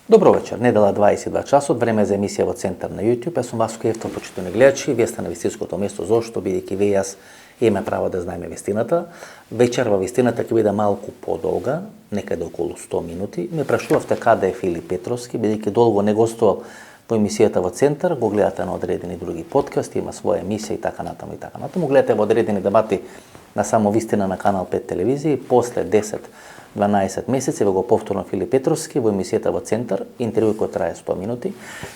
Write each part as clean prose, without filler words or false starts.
Добро вечер, недела 22 часот, време за емисија во Центар на YouTube. Јас сум Васко Ефтов, почитувани гледачи, вие сте на вистинското место. Зошто? Бидејќи вие јас имаме право да знаеме вистината. Вечерва вистината ќе биде малку подолга, некаде околу 100 минути. Ме прашувавте каде е Филип Петровски, бидејќи долго не гостувал во емисијата во Центар, го гледате на одредени други подкасти, има своја емисија и така натаму и така натаму. Гледате во одредени дебати на Само вистина на Канал 5 телевизија и после 10-12 месеци во го повторно Филип Петровски во емисијата во Центар, интервју кој трае 100 минути.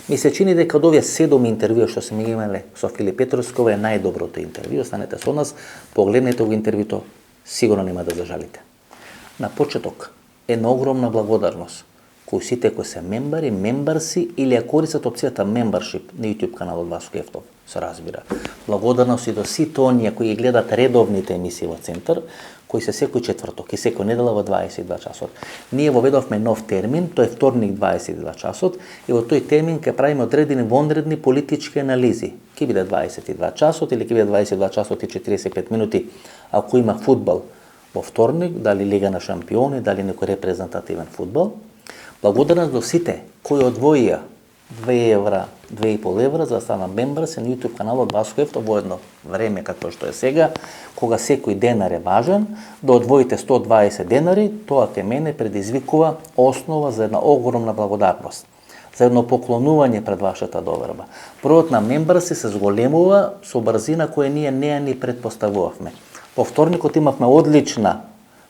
Ми се чини дека од овие 7 интервјуа што сме имале со Филип Петровски, ова е најдоброто интервју. Останете со нас, погледнете го интервјуто, сигурно нема да зажалите. На почеток, една огромна благодарност кои сите кои се мембари, мембарси или ја користат опцијата membership на YouTube каналот Васко Ефтов, се разбира. Благодарност и до сите оние кои ги гледат редовните емисии во Центар, кои се секој четврток и секој недела во 22 часот. Ние воведовме нов термин, тој е вторник 22 часот, и во тој термин ќе правиме одредени вонредни политички анализи. Ќе биде 22 часот или ќе биде 22 часот и 45 минути ако има фудбал во вторник, дали Лига на шампиони, дали некој репрезентативен фудбал. Благодарност до сите кои одвоија 2 евра, 2,5 евра за да станат мембарси на YouTube каналот Васко Ефтов во едно време како што е сега, кога секој денар е важен, да одвоите 120 денари, тоа ке мене предизвикува основа за една огромна благодарност, за едно поклонување пред вашата доверба. Бројот на мембарси се зголемува со брзина која ние не ја ни предпоставувавме. Во вторникот имавме одлична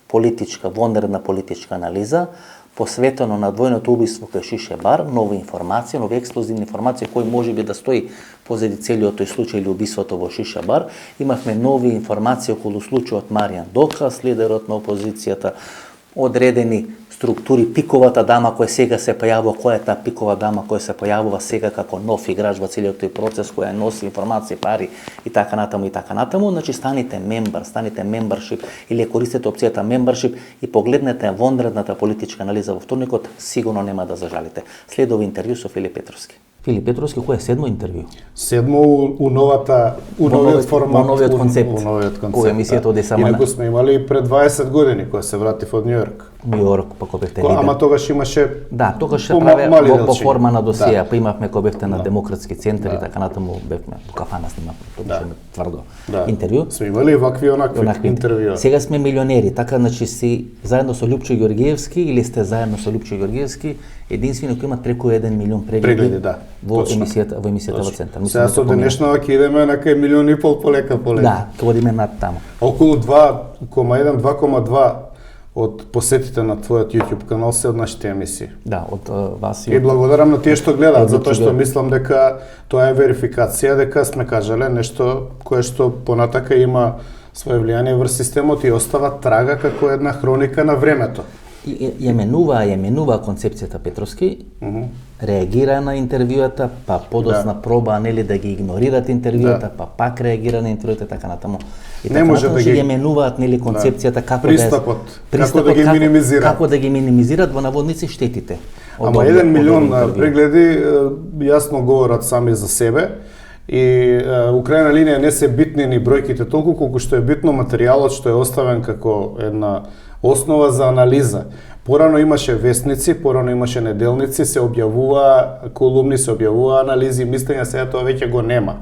политичка, вонредна политичка анализа, посветено на двојното убиство кај Шише бар, нова информација, нови експлозивни информации кои може би да стои позади целиот тој случај или убиството во Шише бар. Имавме нови информации околу случајот Маријан Докас, лидерот на опозицијата, одредени структури, пиковата дама која сега се појавува, која е таа пикова дама која се појавува сега како нов играч во целиот тој процес, која носи информации, пари и така натаму и така натаму. Значи станите мембар, станите мембаршип или користите опцијата мембаршип и погледнете вонредната политичка анализа во вторникот, сигурно нема да зажалите. Следува интервју со Филип Петровски. Филип Петровски, кој е седмо интервју? Седмо у новиот формат, у новиот концепт. Кој емисијата оди само Инаку сме имали пред 20 години кога се вратив од Њујорк. Њујорк, па кој бевте лидер. Ама тогаш имаше тогаш се праве по форма на досија, па имавме кој бевте на Демократски центар и така натаму, бевме во кафана снимавме, тоа беше тврдо интервју. Сме имали вакви онакви интервјуа. Сега сме милионери, така значи си заедно со Лјупчо Ѓорѓиевски или сте заедно со Лјупчо Ѓорѓиевски, единствено кој има преку 1 милион прегледи во емисијата во Центар. Сега со денешнава ќе идеме на кај 1,5 милиони полека. Да, ќе одиме над таму. Околу 2,1 2,2 од посетите на твојот YouTube канал се од нашите емисии. Да, од вас и благодарам на тие што гледаат, затоа што мислам дека тоа е верификација дека сме кажале нешто кое што понатака има свое влијание врз системот и остава трага како една хроника на времето. Ја менува концепцијата Петровски, реагира на интервјуата, па подосна проба нели да ги игнорират интервјуата, па пак реагира на интервјуата така натаму. И така натаму ја менуваат нели концепцијата како како да ги минимизират во наводници штетите. Ама 1 милион прегледи јасно говорат сами за себе. И у крајна линија не се битни ни бројките толку колку што е битно материјалот што е оставен како една основа за анализа. Порано имаше вестници, порано имаше неделници, се објавува колумни, се објавува анализи, мислења, сега тоа веќе го нема.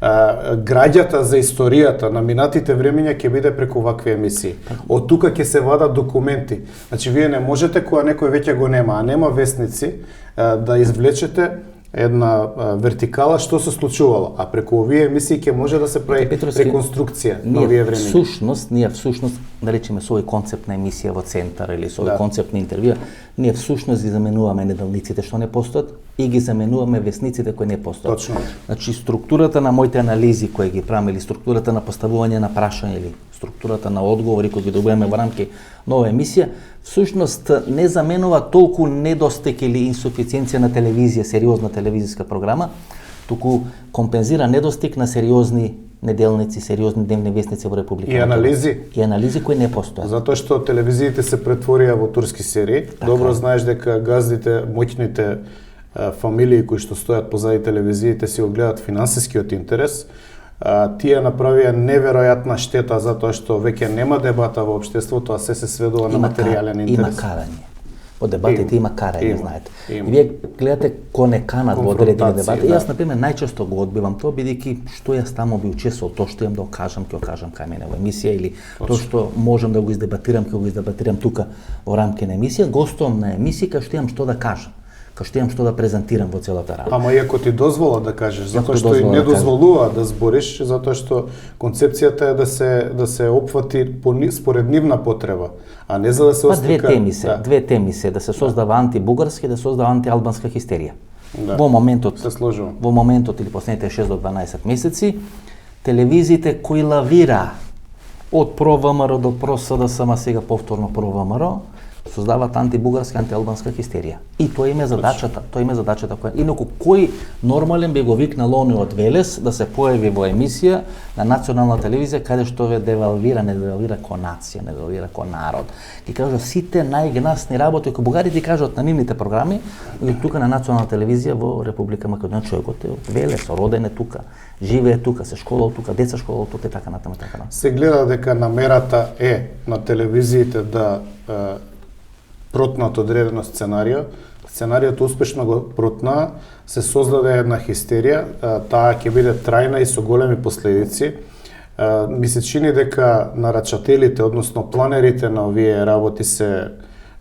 Граѓата за историјата на минатите времења ќе биде преку вакви емисии. Од тука ќе се вадат документи. Значи вие не можете кога некој веќе го нема, а нема вестници, да извлечете една вертикала што се случувало, а преку овие емисии ќе може да се прави реконструкција на овие времења. Ние всушност, да речеме со овој концепт на емисија во Центар или со овој концепт на интервјуа, ние всушност ги заменуваме неделниците што не постојат и ги заменуваме вестниците кои не постојат. Точно. Значи структурата на моите анализи кои ги правиме или структурата на поставување на прашања или структурата на одговори кои ги добиваме во рамки на оваа емисија, всушност не заменува толку недостиг или инсуфициенција на телевизија, сериозна телевизиска програма, туку компензира недостиг на сериозни неделници, сериозни дневни вестници во Република. И анализи. И анализи кои не постојат. Затоа што телевизиите се претворија во турски серии. Така. Добро знаеш дека газдите, моќните фамилии кои што стојат позади телевизиите си огледат финансискиот интерес. Тие направија неверојатна штета затоа што веќе нема дебата во општеството, а се сведува на материјален интерес. Има карање. Во дебатите има карање, знаете. И Има. вие гледате ко не канат во одредени Конфронтации, дебати. да. Јас, например, најчесто го одбивам тоа, бидејќи што јас тамо би учествувал, тоа што имам да го кажам, ќе го кажам кај мене во емисија, или тоа што можам да го издебатирам, ќе го издебатирам тука во рамки на емисија, гостувам на емисија кај што имам што да кажам, кај што имам што да презентирам во целата работа. Ама иако ти дозвола да кажеш, затоа ти што и дозвола не да кажеш. дозволува да збориш, затоа што концепцијата е да се опфати според нивна потреба, а не за да се Па две ослика. теми се, да се создава антибугарска и да се создава антиалбанска хистерија. Да. Во моментот, Се сложувам. во моментот или последните 6 до 12 месеци, телевизиите кои лавира од ПРО-ВМРО до ПРО-СДСМ, сега повторно ПРО-ВМРО, создаваат антибугарска, антиалбанска хистерија. И тоа им е задачата, која инаку кој нормален би го викнал оној од Велес да се појави во емисија на национална телевизија каде што ве не девалвира ко нација, не девалвира ко народ. Ги кажа сите најгнасни работи кои бугарите кажат на нивните програми, и тука на национална телевизија во Република Македонија човекот е од Велес, роден е тука, живее тука, се школал тука, деца школал тука и така натаму. Се гледа дека намерата е на телевизиите да протнат одредено сценарио. Сценариото успешно го протна, се создаде една хистерија, таа ќе биде трајна и со големи последици. Ми се чини дека нарачателите, односно планерите на овие работи се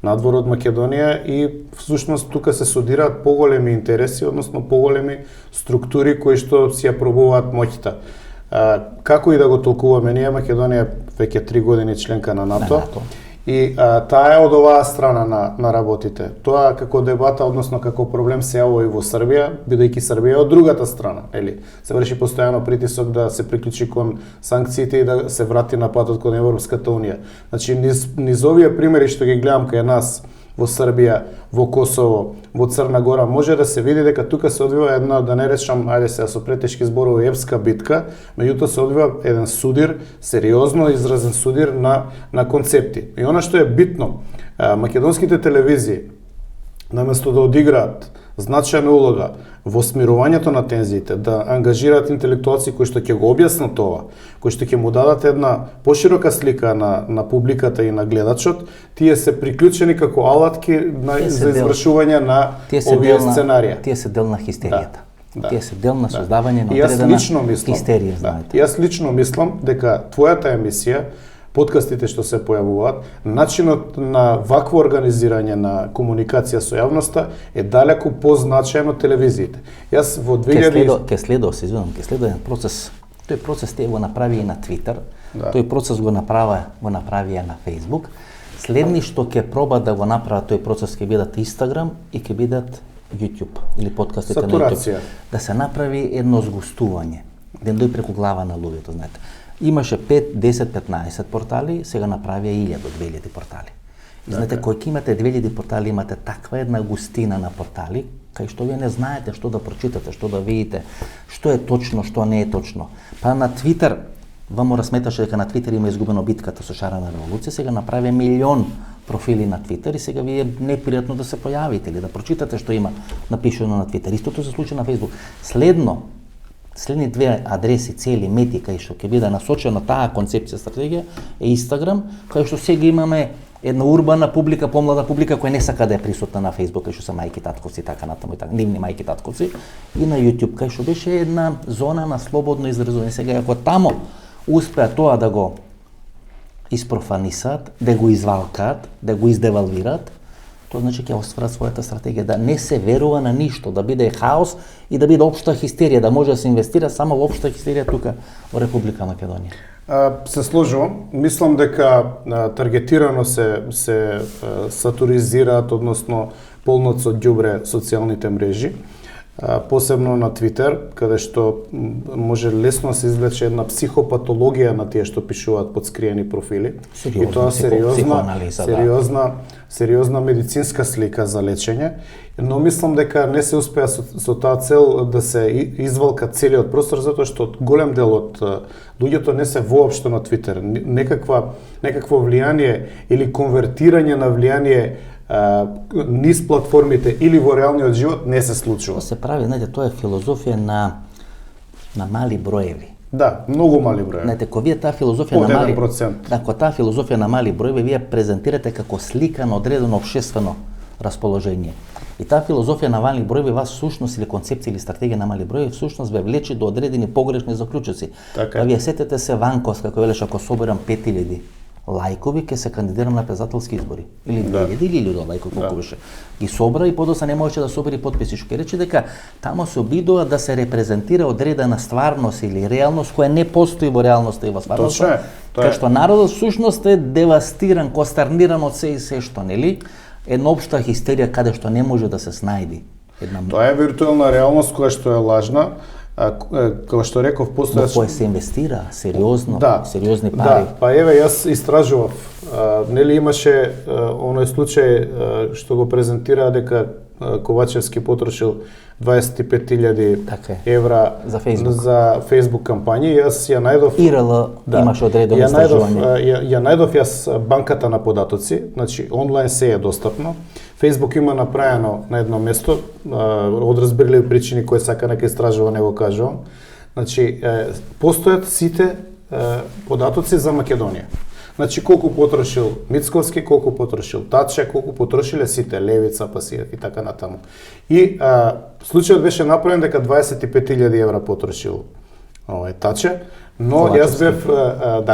надвор од Македонија и всушност тука се судираат поголеми интереси, односно поголеми структури кои што си ја пробуваат моќта. Како и да го толкуваме, ние Македонија веќе 3 години членка на НАТО. И таа е од оваа страна на работите. Тоа како дебата, односно како проблем се јавува и во Србија, бидејќи Србија е од другата страна, нели? Се врши постојано притисок да се приклучи кон санкциите и да се врати на патот кон Европската унија. Значи низ овие примери што ги гледам кај нас во Србија, во Косово, во Црна Гора, може да се види дека тука се одвива една, да не речам, ајде сега со претешки зборови, епска битка, меѓутоа се одвива еден судир, сериозно изразен судир на концепти. И она што е битно, македонските телевизии, наместо да одиграат значајна улога во смирувањето на тензиите, да ангажираат интелектуалци кои што ќе го објаснат ова, кои што ќе му дадат една поширока слика на публиката и на гледачот, тие се приклучени како алатки за извршување на овие сценарија. Тие се дел на хистеријата. Да. Тие се дел на создавање на одредена хистерија, знаете. Јас лично мислам дека твојата емисија, подкастите што се појавуваат, начинот на вакво организирање на комуникација со јавноста е далеку позначаен од телевизиите. Јас во 2000 ќе следува еден процес. Тој процес те го направи и на Твитер. Да. Тој процес го направи и на Фејсбук. Следни што ќе пробат да го направат тој процес ќе бидат Инстаграм и ќе бидат YouTube или подкастите на YouTube. Да се направи едно згустување, да дојде преку глава на луѓето, знаете. Имаше 5, 10, 15 портали, сега направија 1000 до 2000 портали. И знаете, кој ќе имате 2000 портали, имате таква една густина на портали, кај што вие не знаете што да прочитате, што да видите, што е точно, што не е точно. Па на Твитер, вамо разсметаше дека на Твитер има изгубено битката со шарена револуција, сега направија 1.000.000 профили на Твитер и сега ви е непријатно да се појавите или да прочитате што има напишано на Твитер. Истото се случи на Фејсбук. Следни две адреси, цели мети кај што ќе биде насочена таа концепција, стратегија е Инстаграм, кај што сега имаме една урбана публика, помлада публика која не сака да е присутна на Фејсбук, кај што се мајки, татковци и така натаму и така, нивни мајки, татковци, и на YouTube, кај што беше една зона на слободно изразување. Сега ако тамо успеа тоа да го испрофанисат, да го извалкаат, да го издевалвираат, тоа значи ќе остварат својата стратегија, да не се верува на ништо, да биде хаос и да биде општа хистерија, да може да се инвестира само во општа хистерија тука во Република Македонија. Се сложувам. Мислам дека таргетирано се сатуризираат, односно полнат со ѓубре социјалните мрежи, посебно на Твитер, каде што може лесно да се извлече една психопатологија на тие што пишуваат под скриени профили. И тоа сериозна медицинска слика за лечење, но мислам дека не се успеа со таа цел да се извалка целиот простор, затоа што голем дел од луѓето не се воопшто на Твитер. Некакво влијание или конвертирање на влијание низ платформите или во реалниот живот не се случува. Тоа се прави, знаете, тоа е филозофија на мали броеви. Да, многу мали броеви. Знаете, кога вие таа филозофија на мали, ако таа филозофија на мали броеви вие презентирате како слика на одредено општествено расположение. И таа филозофија на малих броеви вас всушност или концепција или стратегија на мали броеви всушност ве влече до одредени погрешни заклучоци. Така. Па вие сетете се Ванков како велеше, ако соберам 5000 лајкови ќе се кандидирам на председателски избори или 2000 или 1000 лајкови колку беше. Ги собра и подоцна не можеше да собери потписи, што ќе рече дека тамо се обидува да се репрезентира одредена стварност или реалност која не постои во реалноста и во стварноста. Кај што народот всушност е девастиран, констерниран од се и се што, нели? Една општа хистерија каде што не може да се снајди. Тоа е виртуелна реалност која што е лажна, како што реков, постојат... Во која се инвестира сериозно, сериозни пари. Да, па еве, јас истражував. Нели имаше оној случај што го презентираа дека Ковачевски потрошил 25.000 евра за Facebook кампањи. Јас ја најдов... ИРЛ имаше одредено истражување. Ја најдов јас банката на податоци, значи онлайн се е достапно. Facebook има направено на едно место, од разбирливи причини кои сака нека истражува, не го кажувам. Значи, постојат сите податоци за Македонија. Значи, колку потрошил Мицковски, колку потрошил Таче, колку потрошиле сите, Левица, Пасиев и така натаму. И случајот беше направен дека 25.000 евра потрошил Таче, но јас бев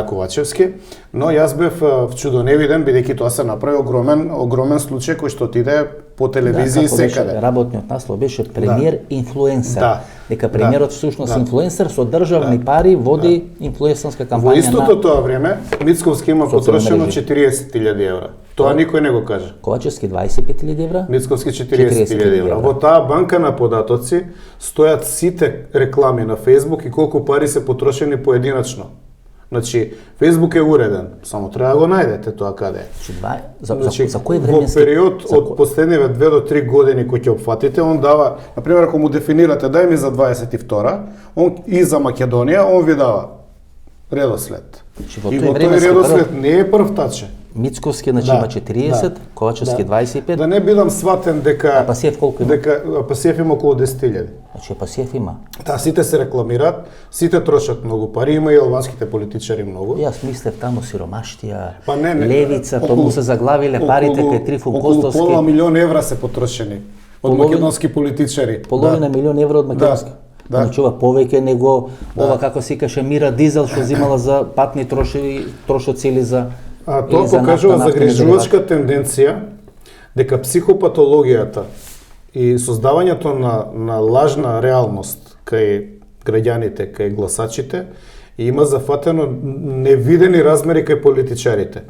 Ковачевски, но јас бев чудоневиден бидејќи тоа се направи огромен случај кој што отиде по телевизија и секаде. Работниот наслов беше премиер инфлуенсер. Дека премиерот всушност инфлуенсер со државни пари води инфлуенсерска кампања. Во истото тоа време Мицковски има потрошено 40.000 евра. Тоа никој не го каже. Ковачевски 25.000 евра, Мицковски 40.000 евра. Во таа банка на податоци стојат сите реклами на Facebook и колку пари се потрошени поединачно. Значи, Facebook е уреден, само треба да го најдете тоа каде е. За кој временски... Во период од последниве 2 до 3 години кои ќе опфатите, он дава, например, ако му дефинирате дај ми за 22-а, он и за Македонија, он ви дава редослед. И во тој редослед не е прв Таче. Мицковски значи има 40, Ковачевски 25. Да не бидам сватен дека Пасиев колку има? Дека Пасиев има околу 10.000. Значи Пасиев има. Сите се рекламираат, сите трошат многу пари, има и албанските политичари многу. Јас мислев таму сиромаштија, не, Левица, тому се заглавиле парите кај Трифун Костовски. Околу пола милион евра се потрошени од македонски политичари. Половина милион евра од македонски. Значи ова повеќе него ова како се каже Мира Дизел што земала за патни трошоци или за тоа покажува загрижувачка тенденција дека психопатологијата и создавањето на лажна реалност кај граѓаните, кај гласачите има зафатено невидени размери кај политичарите.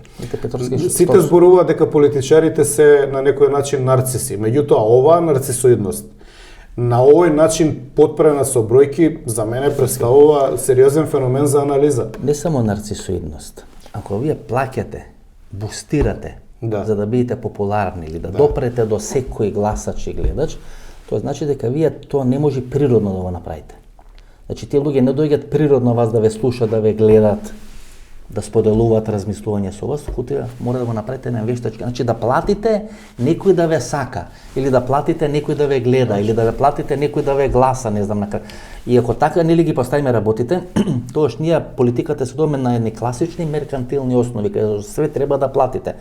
Сите зборуваат дека политичарите се на некој начин нарциси, меѓутоа оваа нарцисоидност на овој начин потпрена со бројки за мене представува сериозен феномен за анализа. Не само нарцисоидност. Ако вие плаќате, бустирате за да бидете популарни или да допрете до секој гласач и гледач, тоа значи дека вие тоа не може природно да го направите. Значи тие луѓе не доаѓаат природно вас да ве слушаат, да ве гледаат, да споделуваат размислување со вас, туку мора да го направите на вештачки. Значи да платите некој да ве сака, или да платите некој да ве гледа, или да ве платите некој да ве гласа, не знам на крај. И ако така нели ги поставиме работите, тогаш ние политиката се доме на едни класични меркантилни основи, каде све треба да платите.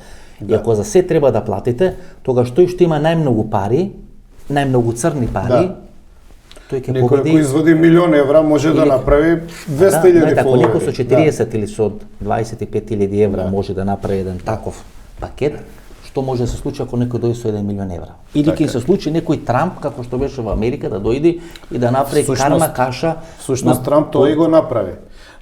И ако за се треба да платите, тогаш тој што има најмногу пари, најмногу црни пари, тој ќе победи. Некој кој извади милион евра може да направи 200.000 фоловери. Ако некој со 40 или со 25.000 евра може да направи еден таков пакет, што може да се случи ако некој дојде со 1 милион евра? Или ќе се случи некој Трамп, како што беше во Америка, да дојде и да направи карма каша. Всушност Трамп тоа и го направи.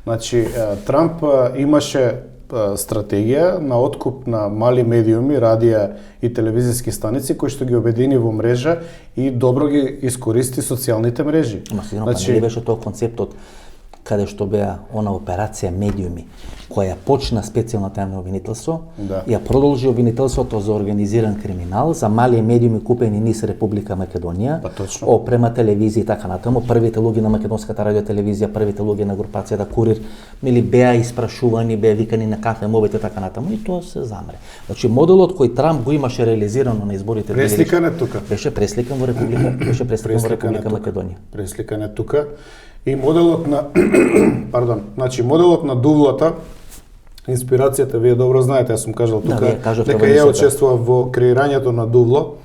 Значи, Трамп имаше стратегија на откуп на мали медиуми, радија и телевизиски станици кои што ги обедини во мрежа и добро ги искористи социјалните мрежи. Значи, не беше тоа концептот каде што беа она операција медиуми, која почна специјално тајно обвинителство, ја продолжи обвинителството за организиран криминал, за мали медиуми купени низ Република Македонија, опрема телевизија и така натаму, првите луѓе на македонската радиотелевизија, првите луѓе на групацијата Курир, беа испрашувани, беа викани на кафе, мобите и така натаму, и тоа се замре. Значи моделот кој Трамп го имаше реализирано на изборите пресликан е тука. Беше пресликан во Република Македонија. Пресликан е тука. И моделот на моделот на Дувлата Инспирацијата, вие добро знаете, јас сум кажал тука, дека ја учествува во креирањето на Дувло,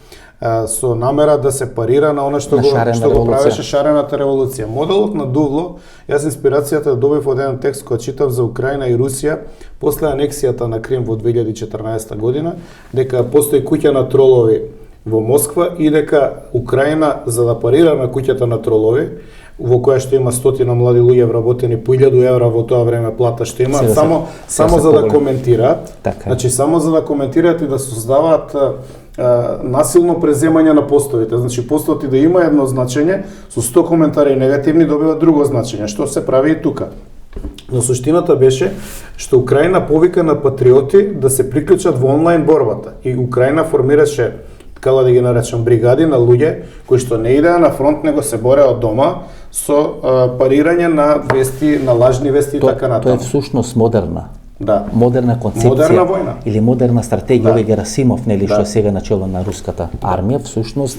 со намера да се парира на она што го правеше шарената револуција. Моделот на Дувло, јас инспирацијата добив од еден текст кој читав за Украина и Русија после анексијата на Крим во 2014 година, дека постои куќа на тролови во Москва и дека Украина, за да парира на куќата на тролови, во која што има стотина млади луѓе вработени по 1000 евра во тоа време плата што имаат, само за да коментираат, значи само за да коментираат и да создаваат насилно преземање на постовите. Значи постот и да има едно значење, со 100 коментари негативни добива друго значење, што се прави и тука. Но суштината беше што Украина повика на патриоти да се приклучат во онлайн борбата. И Украина формираше, кала да ги наречам, бригади на луѓе кои што не идеа на фронт, него се бореа од дома со парирање на вести, на лажни вести и така натаму. Тоа е всушност модерна. Да. Модерна концепција. Модерна војна. Или модерна стратегија. Овој Герасимов, нели, што е сега начело на руската армија, всушност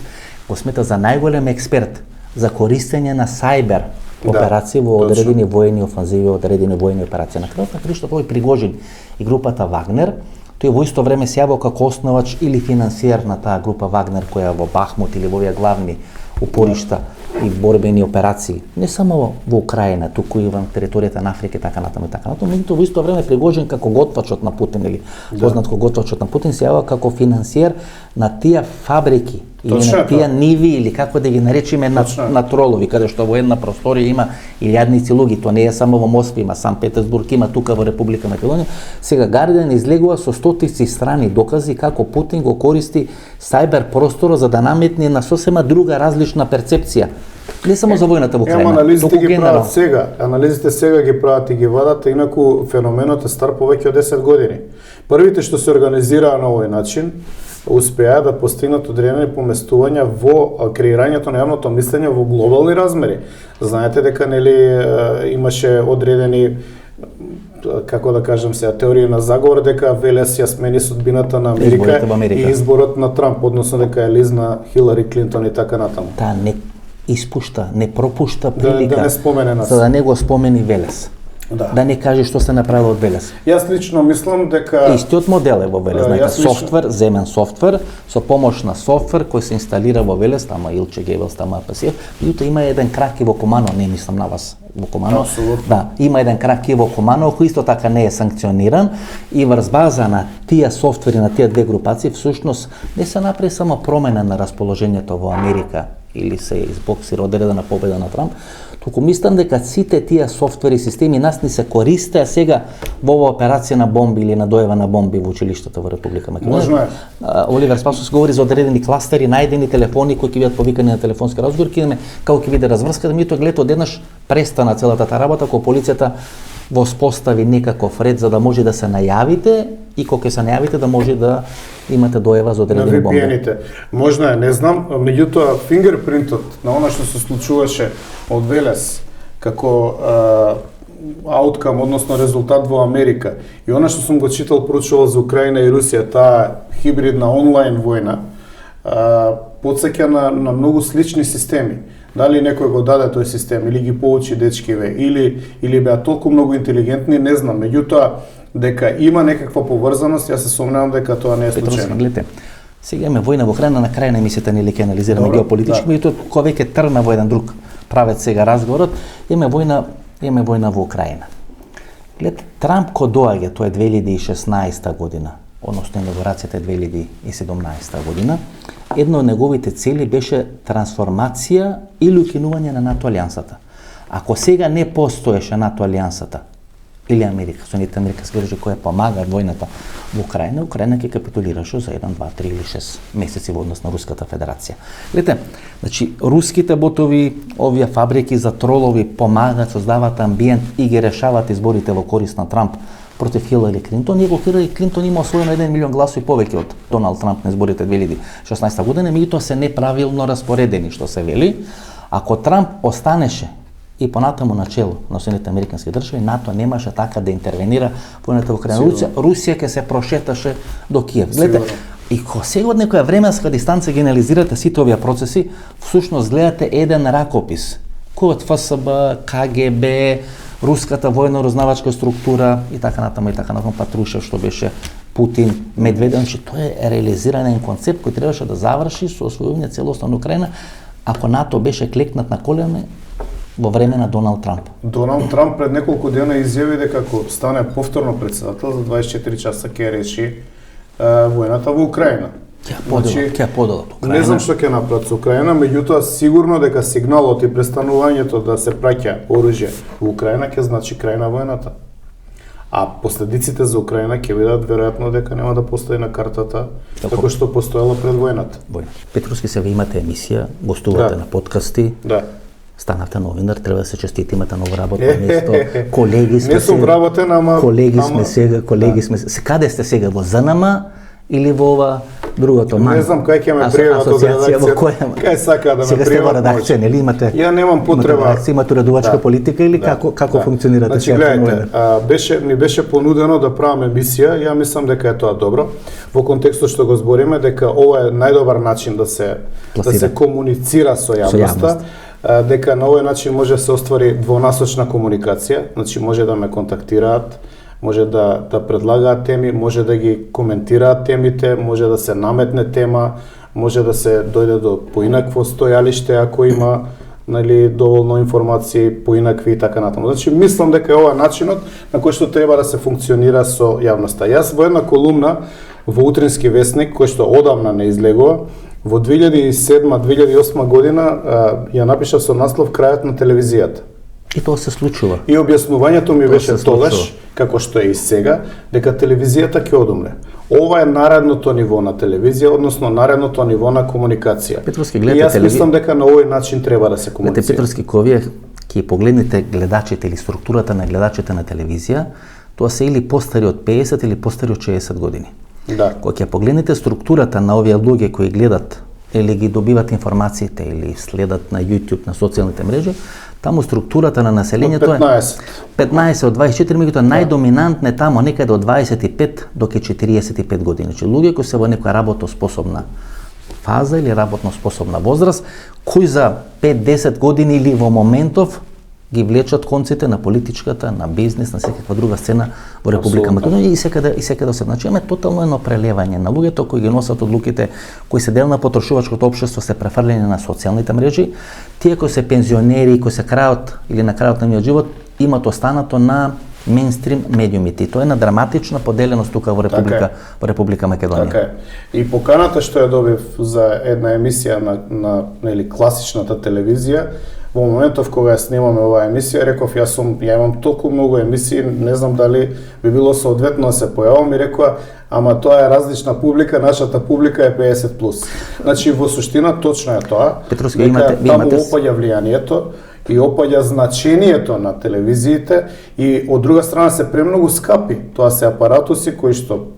го смета за најголем експерт за користење на сајбер операции во одредени воени офанзиви, одредени воени операции. На крајот на крајшто тој Пригожин и групата Вагнер, тој во исто време се јавил како основач или финансиер на таа група Вагнер која во Бахмут или во овие главни упоришта и борбени операции, не само во Украина, туку и во територијата на Африка и така натаму и така натаму, меѓутоа во исто време Пригожин како готвачот на Путин или познат како готвачот на Путин се јавува како финансиер на тие фабрики или на тие ниви или како да ги наречеме на тролови, каде што во една просторија има илјадници луѓе, тоа не е само во Москва, има Санкт Петербург, има тука во Република Македонија. Сега Гардиан излегува со стотици страни докази како Путин го користи сајбер просторот за да наметне на сосема друга различна перцепција. Не само за војната во Украина, анализите ги прават сега, анализите сега ги прават и ги вадат, инаку феноменот е стар повеќе од 10 години. Првите што се организираа на овој начин, успеа да постигнат одредени поместувања во креирањето на јавното мислење во глобални размери. Знаете дека нели имаше одредени, како да кажам сега, теорија на заговор дека Велес ја смени судбината на Америка и изборот на Трамп, односно дека е лизна Хилари Клинтон и така натаму. Таа не испушта, не пропушта прилика да не спомене нас, за да не го спомени Велес. Да не каже што се направило од Велес. Јас лично мислам дека истиот модел е во Велес, знаете, софтвер, земен софтвер, со помош на софтвер кој се инсталира во Велес, тама Илче Гебелс, тама АПСФ, меѓутоа има еден крак и во Комано, не мислам на вас во Комано. Да, има еден крак и во Комано, кој исто така не е санкциониран и врз база на тие софтвери на тие две групации, всушност не се направи само промена на расположението во Америка или се избоксира одредена победа на Трамп, туку мислам дека сите тие софтвери системи нас ни се користеа сега во оваа операција на бомби или на доева на бомби во училиштата во Република Македонија. Оливер Спасовски говори за одредени кластери, најдени телефони кои ќе бидат повикани на телефонски разговор, ќе видиме како ќе биде разврската, меѓутоа гледате одеднаш престана целата таа работа кога полицијата воспостави некаков ред за да може да се најавите и кога ќе се најавите да може да имате доева за одредени бомби. На VPN-ите. Можна е, не знам, меѓутоа фингерпринтот на она што се случуваше од Велес како ауткам, односно резултат во Америка и она што сум го читал, прочувал за Украина и Русија, таа хибридна онлайн војна, потсеќа на многу слични системи. Дали некој го даде тој систем или ги поучи дечкиве или беа толку многу интелигентни, не знам, меѓутоа дека има некаква поврзаност, јас се сомневам дека тоа не е случајно. Гледате, сега имаме војна во Украина, на крај на емисијата нели ќе анализираме геополитички, меѓутоа кога веќе тргна во еден друг правец сега разговорот, имаме војна во Украина. Гледате, Трамп кога доаѓа, тоа е 2016 година, односно инаугурацијата е 2017 година, една од неговите цели беше трансформација или укинување на НАТО алијансата. Ако сега не постоеше НАТО алијансата или Америка, Соединените американски држави која помага војната во Украина, Украина ќе капитулираше за 1, 2, 3 или 6 месеци во однос на Руската Федерација. Гледате, значи руските ботови, овие фабрики за тролови помагаат, создаваат амбиент и ги решаваат изборите во корист на Трамп против Хилари Клинтон. Иако Хилари Клинтон има освоено 1 милион гласови повеќе од Доналд Трамп на изборите 2016 година, меѓутоа се неправилно распоредени, што се вели. Ако Трамп останеше и понатаму на чело на Соединените американски држави, НАТО немаше така да интервенира војната во Украина. Русија ќе се прошеташе до Киев. Гледате, и кога сега од некоја временска дистанца ги анализирате сите овие процеси, всушност гледате еден ракопис кој од ФСБ, КГБ, руската војно-разузнавачка структура и така натаму, Патрушев што беше Путин, Медведев, значи тоа е реализиран концепт кој требаше да заврши со освојување целосно на Украина, ако НАТО беше клекнат на колене во време на Доналд Трамп. Доналд Трамп пред неколку дена изјави дека ако стане повторно председател за 24 часа ќе реши војната во Украина. Ќе подела Украина. Не знам што ќе направат со Украина, меѓутоа сигурно дека сигналот и престанувањето да се праќа оружје во Украина ќе значи крај на војната. А последиците за Украина ќе бидат веројатно дека нема да постои на картата како што постоела пред војната. Петровски, се ви имате емисија, гостувате на подкасти. Да. Станавте новинар, треба да се честити, имате ново работно место. Колеги сме. Не сум вработен, ама колеги сме сега. Каде сте сега, во ЗНМ или во ова другото? Не знам кај ќе ме пријават од редакција. Кај сака да ме пријават? Сега сте во редакција, нели имате? Ја немам потреба. Имате уредувачка политика или како функционирате сега? Значи гледате, ми беше понудено да правам емисија, ја мислам дека е тоа добро. Во контекстот што го збориме дека ова е најдобар начин да се комуницира со јавноста. Дека на овој начин може да се оствари двонасочна комуникација, значи може да ме контактираат, може да предлагаат теми, може да ги коментираат темите, може да се наметне тема, може да се дојде до поинакво стојалиште ако има доволно информации поинакви и така натаму. Значи мислам дека е ова начинот на кој што треба да се функционира со јавноста. Јас во една колумна во Утрински весник, кој што одамна не излегува, во 2007-2008 година ја напишав со наслов Крајот на телевизијата. И тоа се случува. И објаснувањето ми беше тогаш, како што е и сега, дека телевизијата ќе одумре. Ова е наредното ниво на телевизија, односно наредното ниво на комуникација. Петровски, и јас мислам дека на овој начин треба да се комуницира. Петровски, кога вие ќе погледнете гледачите или структурата на гледачите на телевизија, тоа се или постари од 50 или постари од 60 години. Да. Кога ќе погледнете структурата на овие луѓе кои гледат или ги добиват информациите или следат на YouTube, на социјалните мрежи, таму структурата на населението е 15 од 24, меѓутоа најдоминантна е таму некаде од 25 до 45 години. Значи луѓе кои се во некоја работоспособна фаза или работноспособна возраст, кои за 5-10 години или во моментов ги влечат конците на политичката, на бизнес, на секаква друга сцена во Република Македонија и секаде се. Значи имаме тотално едно прелевање на луѓето кои ги носат одлуките, кои се дел на потрошувачкото општество, се префрлени на социјалните мрежи, тие кои се пензионери, кои се крајот или на крајот на нивниот живот, имат останато на мејнстрим медиумите. И тоа е на драматична поделеност тука во Република Македонија. Така е. И поканата што ја добив за една емисија на класичната телевизија, во моментов кога ја снимаме оваа емисија, реков ја имам толку многу емисии, не знам дали би било соодветно да се појавам, и рекоа, ама тоа е различна публика, нашата публика е 50+. Значи во суштина точно е тоа. Петровски, таму опаѓа влијанието и опаѓа значението на телевизиите и од друга страна се премногу скапи. Тоа се апаратуси кои што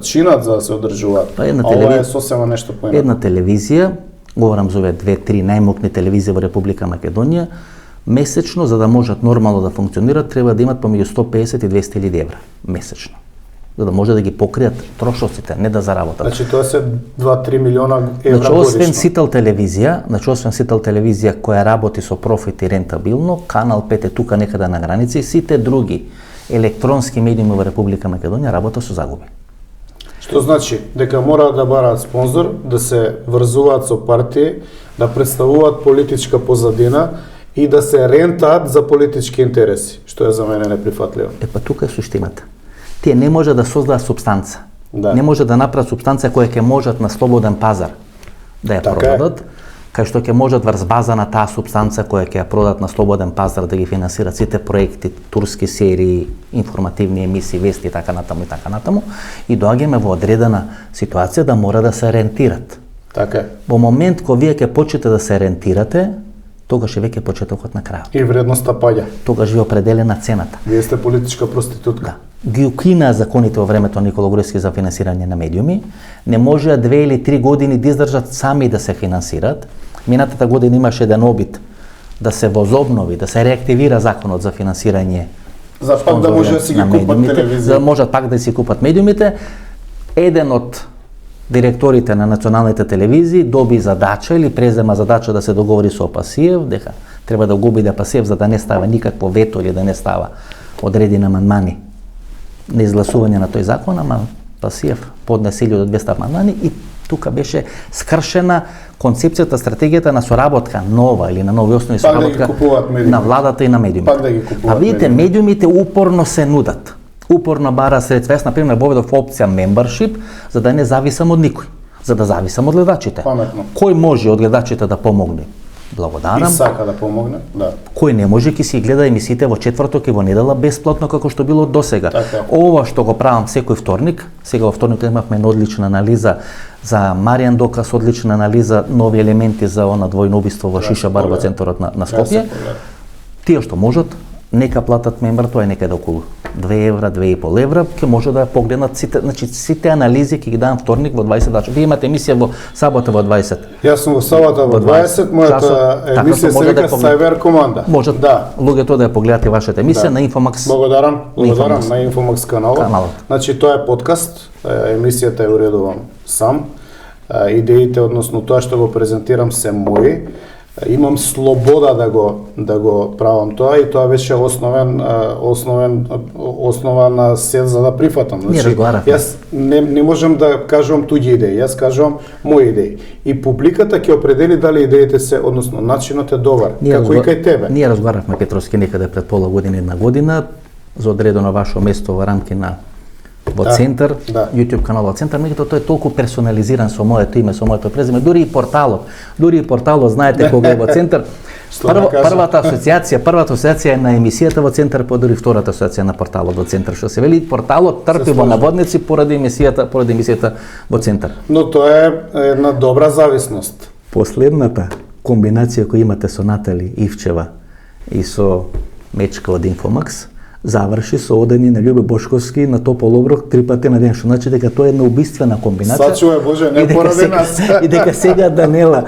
чинат за да се одржуваат. Ова е сосема нешто поинаку. Една телевизија, говорам за овие 2-3 најмокни телевизии во Република Македонија, месечно, за да можат нормално да функционират, треба да имат помеѓу 150 и 200.000 евра месечно, за да може да ги покријат трошоците, не да заработат. Значи тоа се 2-3 милиона евра годишно. Освен Сител телевизија која работи со профит и рентабилно, Канал 5 е тука некаде на граници, сите други електронски медиуми во Република Македонија работат со загуби. Што значи дека мораат да бараат спонзор, да се врзуваат со партии, да представуваат политичка позадина и да се рентаат за политички интереси, што е за мене неприфатливо. Тука е суштината. Тие не може да создаат супстанца. Не може да направат супстанца која ќе можат на слободен пазар да ја продадат, кај што ќе можат врз база на таа супстанца која ќе ја продадат на слободен пазар да ги финансират сите проекти, турски серии, информативни емисии, вести и така натаму, и доаѓаме во одредена ситуација да мора да се рентират. Така е. Во момент кога вие ќе почнете да се рентирате, тогаш е веќе почетокот на крајот. И вредноста паѓа. Тогаш ви определена цената. Вие сте политичка проститутка. Да. Ги укина законите во времето на Никола Груевски за финансирање на медиуми, не можеа 2 или 3 години да издржат сами да се финансират. Минатата година имаше еден обид да се возобнови, да се реактивира законот за финансирање. За пак да може да си ги купат телевизија. За да можат пак да си купат медиумите. Еден од директорите на националните телевизии доби задача или презема задача да се договори со Опасиев дека треба да го биде пасив за да не става никакво вето или да не става одредени амандмани на изгласување на тој закон, ама пасив поднесе 1200 амандмани и тука беше скршена концепцијата, стратегијата на соработка нова или на нови основи соработка на владата и на медиумите. А видите, медиумите упорно се нудат. Упорно бара средства. Јас, например, воведов опција membership, за да не зависам од никој, за да зависам од гледачите. Паметно. Кој може од гледачите да помогне? Благодарам. И сака да помогне, да. Кој не може, ќе си гледа емисиите во четврток и во недела бесплатно како што било досега. Така. Ова што го правам секој вторник, сега во вторник имавме една одлична анализа за Маријан Докас, одлична анализа, нови елементи за она двојно убиство во Шиша бар во центарот на Скопје. Тие што можат, нека платат мембар, тоа е некаде околу 2 евра, 2,5 евра, ќе може да погледнат сите, значи сите анализи ќе ги дадам вторник во 20 часот. Вие имате емисија во сабота во 20. Јас сум во сабота во 20, мојата емисија се вика Cyber Команда. Можат луѓето да ја погледате вашата емисија на Infomax. Благодарам на Infomax каналот. Значи тоа е подкаст, емисијата ја уредувам сам. Идеите, односно тоа што го презентирам се мои. Имам слобода да го правам тоа и тоа беше основа на се за да прифатам. Значи, јас не можам да кажувам туѓи идеи, јас кажувам мои идеи. И публиката ќе определи дали идеите се, односно начинот е добар, како и кај тебе. Ние разговаравме, Петровски, некаде пред пола година, една година, за одредено ваше место во рамки на во Центар, YouTube каналот Центар, меѓутоа тој е толку персонализиран со моето име, со моето презиме, дури и порталот, знаете кога е во Центар. Првата асоциација е на емисијата во Центар, па дури втората асоциација на порталот во Центар, што се вели порталот трпи во наводници поради емисијата во Центар. Но тоа е една добра зависност. Последната комбинација која имате со Натали Ивчева и со Мечка од Infomax заврши со одење на Љубе Бошковски на топол оброк 3 пати на ден, што значи дека тоа е една убиствена комбинација. Сачувај Боже, не поради нас. И дека сега Данела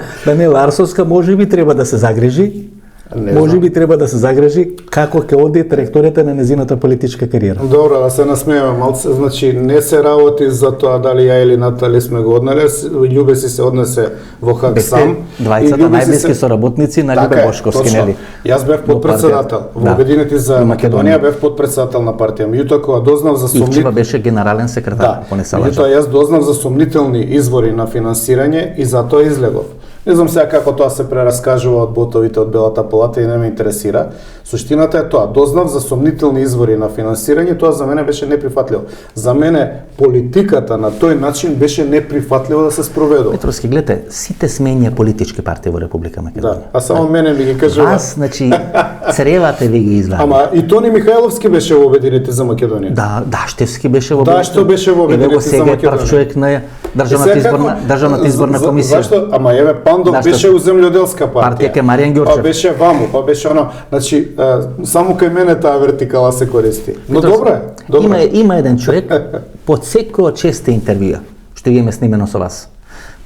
Арсовска можеби треба да се загрижи. Можеби треба да се загрижи како ќе оди траекторијата на незината политичка кариера. Добро, да се насмееме малце, значи не се работи за тоа дали ја или Натали сме го однеле, Љубе си се однесе во ХАК сам. Двајцата најблиски соработници на Љубе Бошковски, нели? Јас бев подпредседател во Обединети за Македонија, бев подпредседател на партија. Меѓутоа кога дознав за Ивчева беше генерален секретар, ако не се лажам. Меѓутоа јас дознав за сомнителни извори на финансирање и затоа излегов. Не знам сега како тоа се прераскажува од ботовите од Белата палата и не ме интересира. Суштината е тоа, дознав за сомнителни извори на финансирање, тоа за мене беше неприфатливо. За мене политиката на тој начин беше неприфатливо да се спроведува. Петровски, гледате, сите сменија политички партии во Република Македонија. Да, а само мене ми ги кажува. Вас, значи, цревате ви ги изгледа. Ама и Тони Михајловски беше во Обединети за Македонија. Да, Даштевски беше во Обединети. Да, што беше во Обединети за Македонија. Сега е прв човек на државната изборна комисија. Зашто? Ама еве Пандов беше у земјоделска партија. Партија Маријан Ѓорчев. Па беше ваму, па беше оно. Значи, само кај мене таа вертикала се користи. Но добро е. Има еден човек под секој од 6 интервјуа што ги имаме снимено со вас.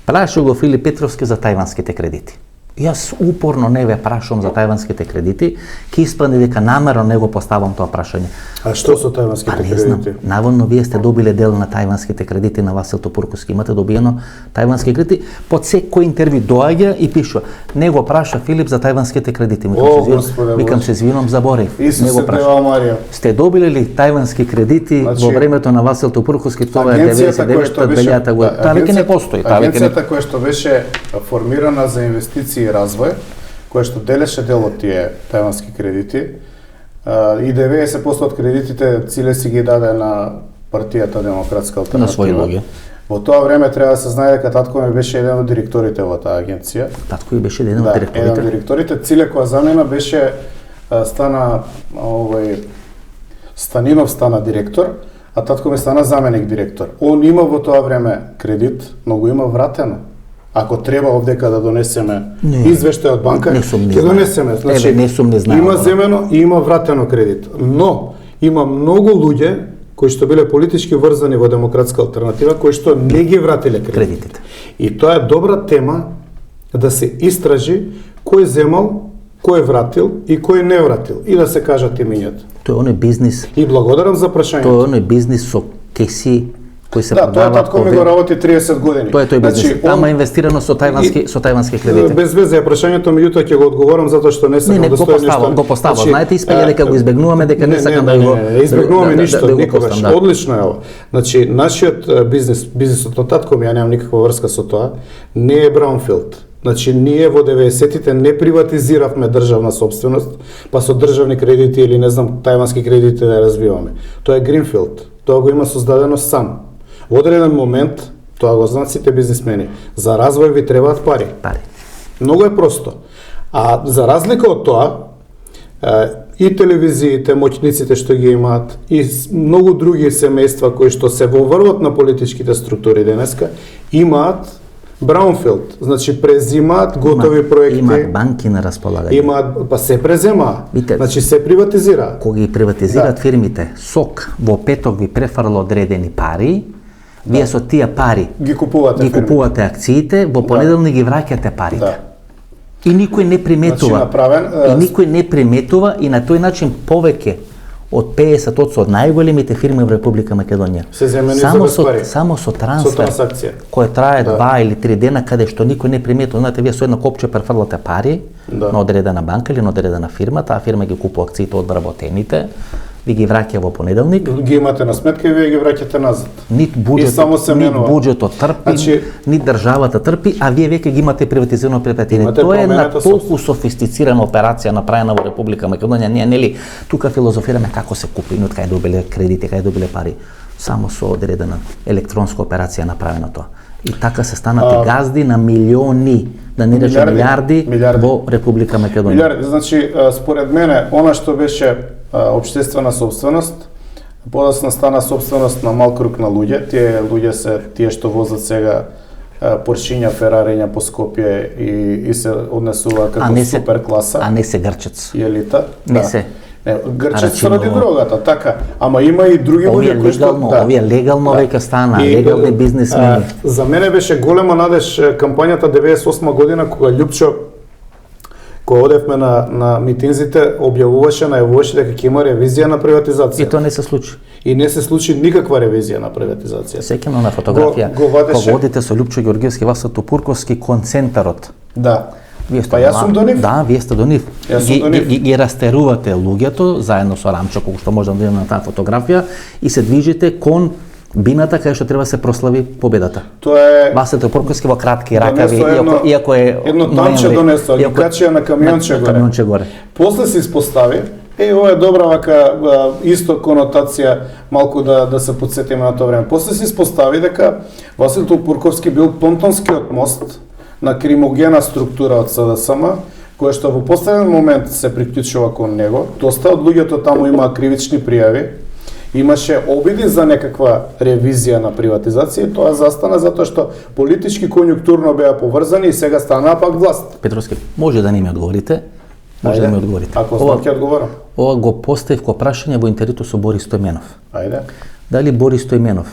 Прашал го Филип Петровски за тајванските кредити. Јас упорно не ве прашувам за тајванските кредити, ќе испадне дека намерно не го поставам тоа прашање. А што со тајванските кредити? Не знам. Наводно вие сте добиле дел на тајванските кредити на Васил Топурковски. Имате добиено тајвански кредити. Под секој интервју доаѓа и пишува: "Не го праша Филип за тајванските кредити." Викам се извинувам, заборев. Не го праша. Сте добиле ли тајвански кредити во времето на Васил Топурковски? Тоа е 99-2000 година. Таа веќе не постои. Агенцијата која што беше формирана за инвестиции и развој, која што делеше дел од тие тајвански кредити, и 90% од кредитите Циле си ги даде на партијата Демократска алтернатива. На своји луѓе. Во тоа време треба да се знае дека татко ми беше еден од директорите во таа агенција. Татко ми беше еден од директорите. Еден од директорите. Циле која замена беше стана Станинов стана директор, а татко ми стана заменик директор. Он има во тоа време кредит, но го има вратено. Ако треба овдека да донесеме извештај од банка, ќе донесеме. Значи, има земено и има вратено кредит. Но има многу луѓе кои што биле политички врзани во Демократска алтернатива, кои што не ги вратиле кредитите. И тоа е добра тема да се истражи кој земал, кој вратил и кој не вратил, и да се кажат имињата. Тоа е оној бизнис. И благодарам за прашањето. Тоа е оној бизнис со кеси кои се Да, тоа продаваат татко ми го работи 30 години. Тоа е тој бизнес. Тама е инвестирано со тајвански кредити. Без везе е прашањето, меѓутоа ќе го одговорам затоа што не сакам Не, да стои нешто. го постава. Знаете, испеѓа дека го избегнуваме, дека не сакам да го избегнуваме ништо никогаш. Да. Одлично е ова. Значи, нашиот бизнисот на татко ми, ја немам никаква врска со тоа, не е браунфилд. Значи, ние во 90-тите не приватизиравме државна собственост, па со државни кредити или не знам, тајвански кредити да ја развиваме. Тоа е гринфилд. Тоа го има создадено сам. Во одреден момент, тоа го знаат сите бизнисмени, за развој ви требаат пари. Многу е просто. А за разлика од тоа, и телевизиите, моќниците што ги имаат, и многу други семејства кои што се во врвот на политичките структури денеска, имаат браунфилд, значи презимаат готови проекти. Имаат банки на располагање. Имаат, па се презема. Значи се приватизира. Кога ги приватизираат фирмите, СОК во петок ви префарла одредени пари, вие со тие пари ги купувате акциите, во понеделник ги враќате парите. Да. И никој не приметува. Значи, и никој не приметува и на тој начин повеќе од 50% од најголемите фирми во Република Македонија. Се земени за без пари. Само со трансфер. Со трансакција. Кој трае 2 или 3 дена каде што никој не приметува. Знаете, вие со едно копче префрлате пари на одредена банка или на одредена фирма, таа фирма ги купува акциите од вработените, ви ги враќа во понеделник. Ги имате на сметка и вие ги враќате назад. Нит буџетот трпи, нит државата трпи, а вие веќе ги имате приватизирано предпријатие. Тоа е една толку софистицирана операција направена во Република Македонија. Ние нели тука филозофираме како се купи, од кај добиле кредити, кај добиле пари. Само со одредена електронска операција направена тоа. И така се станате газди на милиони, да не речем милиарди во Република Македонија. Милиарди, значи според мене она што беше општествена собственост, подоцна стана собственост на мал круг на луѓе. Тие луѓе се тие што возат сега Поршиња, Ферариња по Скопје и се однесува како супер класа. А не се грчец. И елита. Не се. Грчец ради дрогата, така. Ама има и други луѓе кои што овие легално веќе стана, легални бизнисмени. За мене беше голема надеж кампањата 98 година кога Љупчо, кога одевме на митинзите, најавуваше дека ќе има ревизија на приватизација. И тоа не се случи. И не се случи никаква ревизија на приватизација. Сеќавам на фотографија, кога водите со Љупчо Ѓорѓевски, Васа Топурковски кон центарот. Да. Па јас сум до нив. Да, вие сте до нив. Ги растерувате луѓето заедно со Рамчо, кога што може да видиме на таа фотографија, и се движите кон бината кај што треба се прослави победата. Тоа е Васе Топурковски во кратки ракави, иако е едно тамче донесо, ги качија на камионче горе. После се испостави, ова е добра вака исто конотација, малку да се потсетиме на тоа време. После се испостави дека Васил Топурковски бил понтонскиот мост на кримогена структура од СДСМ, која што во последен момент се приклучува кон него. Доста од луѓето таму имаа кривични пријави. Имаше обиди за некаква ревизија на приватизација, тоа застана затоа што политички конјунктурно беа поврзани и сега станаа пак власт. Петровски, може да не ми одговорите? Може да ми одговорите. Ако знам ќе одговорам. Ова го поставив ко прашање во интервјуто со Борис Стојменов. Ајде. Дали Борис Стојменов,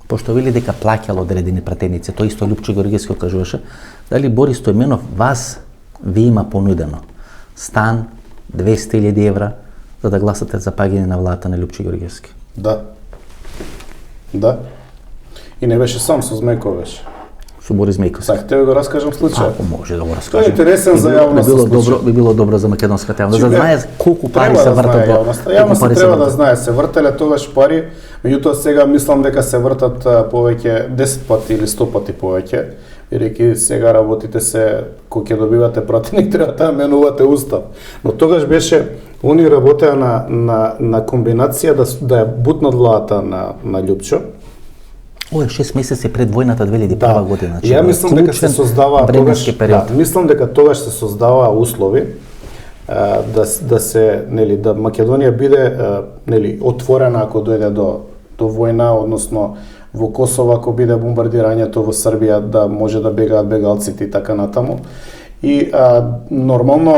пошто вели дека плаќал одредени пратеници, тоа исто Љупчо Ѓорѓевски кажуваше, дали Борис Стојменов ви има понудено стан 200.000 евра за да гласате за паѓање на владата на Љупчо Ѓорѓевски? Да. Да. И не беше сам, со Змејко беше. Со Борис Змејковски. Сакате да го раскажам случај? Ако може да го раскажам. Тоа е интересен за јавноста. Би било добро за македонската јавност, да знае колку пари се вртат во јавноста. Треба да знае, се вртеле тогаш пари, меѓутоа сега мислам дека се вртат повеќе 10 пати или 100 пати повеќе. Бидејќи сега работите се, кога ќе добивате пратеник, треба да менувате устав. Но тогаш беше, они работеа на комбинација да ја бутнат владата на Љупчо. Ова е 6 месеци пред војната 2001 година. Ја мислам дека се создава временски период. Мислам дека тогаш се создава услови да се, нели, да Македонија биде, нели, отворена ако дојде до војна, односно во Косово ако биде бомбардирањето, во Србија да може да бегаат бегалците и така натаму. И нормално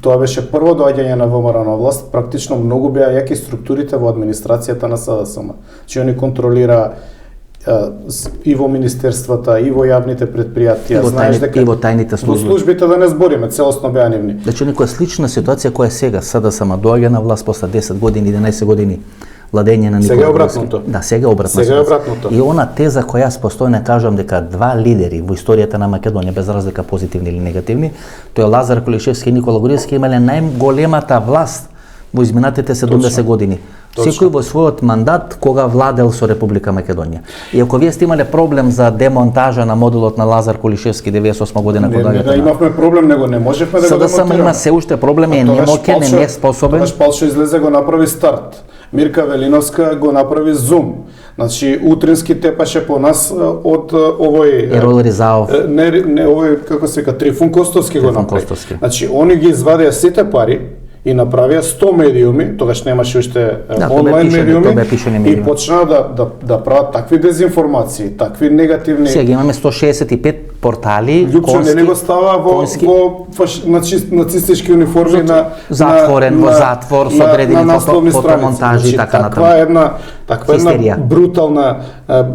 тоа беше прво доаѓање на ВМРО на власт, практично многу беа јаки структурите во администрацијата на СДСМ. Че они контролира и во министерствата, и во јавните предпријатија, знаеш дека и во тајните служби. Во службите да не збориме, целосно беа нивни. Значи некоја слична ситуација која сега СДСМ доаѓа на власт после 10 години, 11 години, владење на Никола Сега е Груевски. обратното. Да, сега е обратно. Сега е обратното. И она теза која јас постојано кажам дека два лидери во историјата на Македонија, без разлика позитивни или негативни, тоа е Лазар Кулишевски и Никола Груевски, имале најголемата власт во изминатите 70 години. Секој во својот мандат кога владел со Република Македонија. И ако вие сте имале проблем за демонтажа на моделот на Лазар Кулишевски 98 година кога Не, имавме проблем, него не можевме да го демонтираме. Sada има се уште проблеми, не моќен, не е способен. Тогаш Палчо излезе го направи старт. Мирка Велиновска го направи Zoom. Значи утрински тепаше по нас од овој Ерол Ризаов. Не овој како се вика Трифун Костовски го направи. Значи они ги извадија сите пари и направија 100 медиуми, тогаш немаше уште онлайн медиуми, и почнаа да прават такви дезинформации, такви негативни. Сега имаме 165 портали, Љупчо нели го става во нацистички униформи на затворен во затвор со одредени фотомонтажи и така натаму. Таква една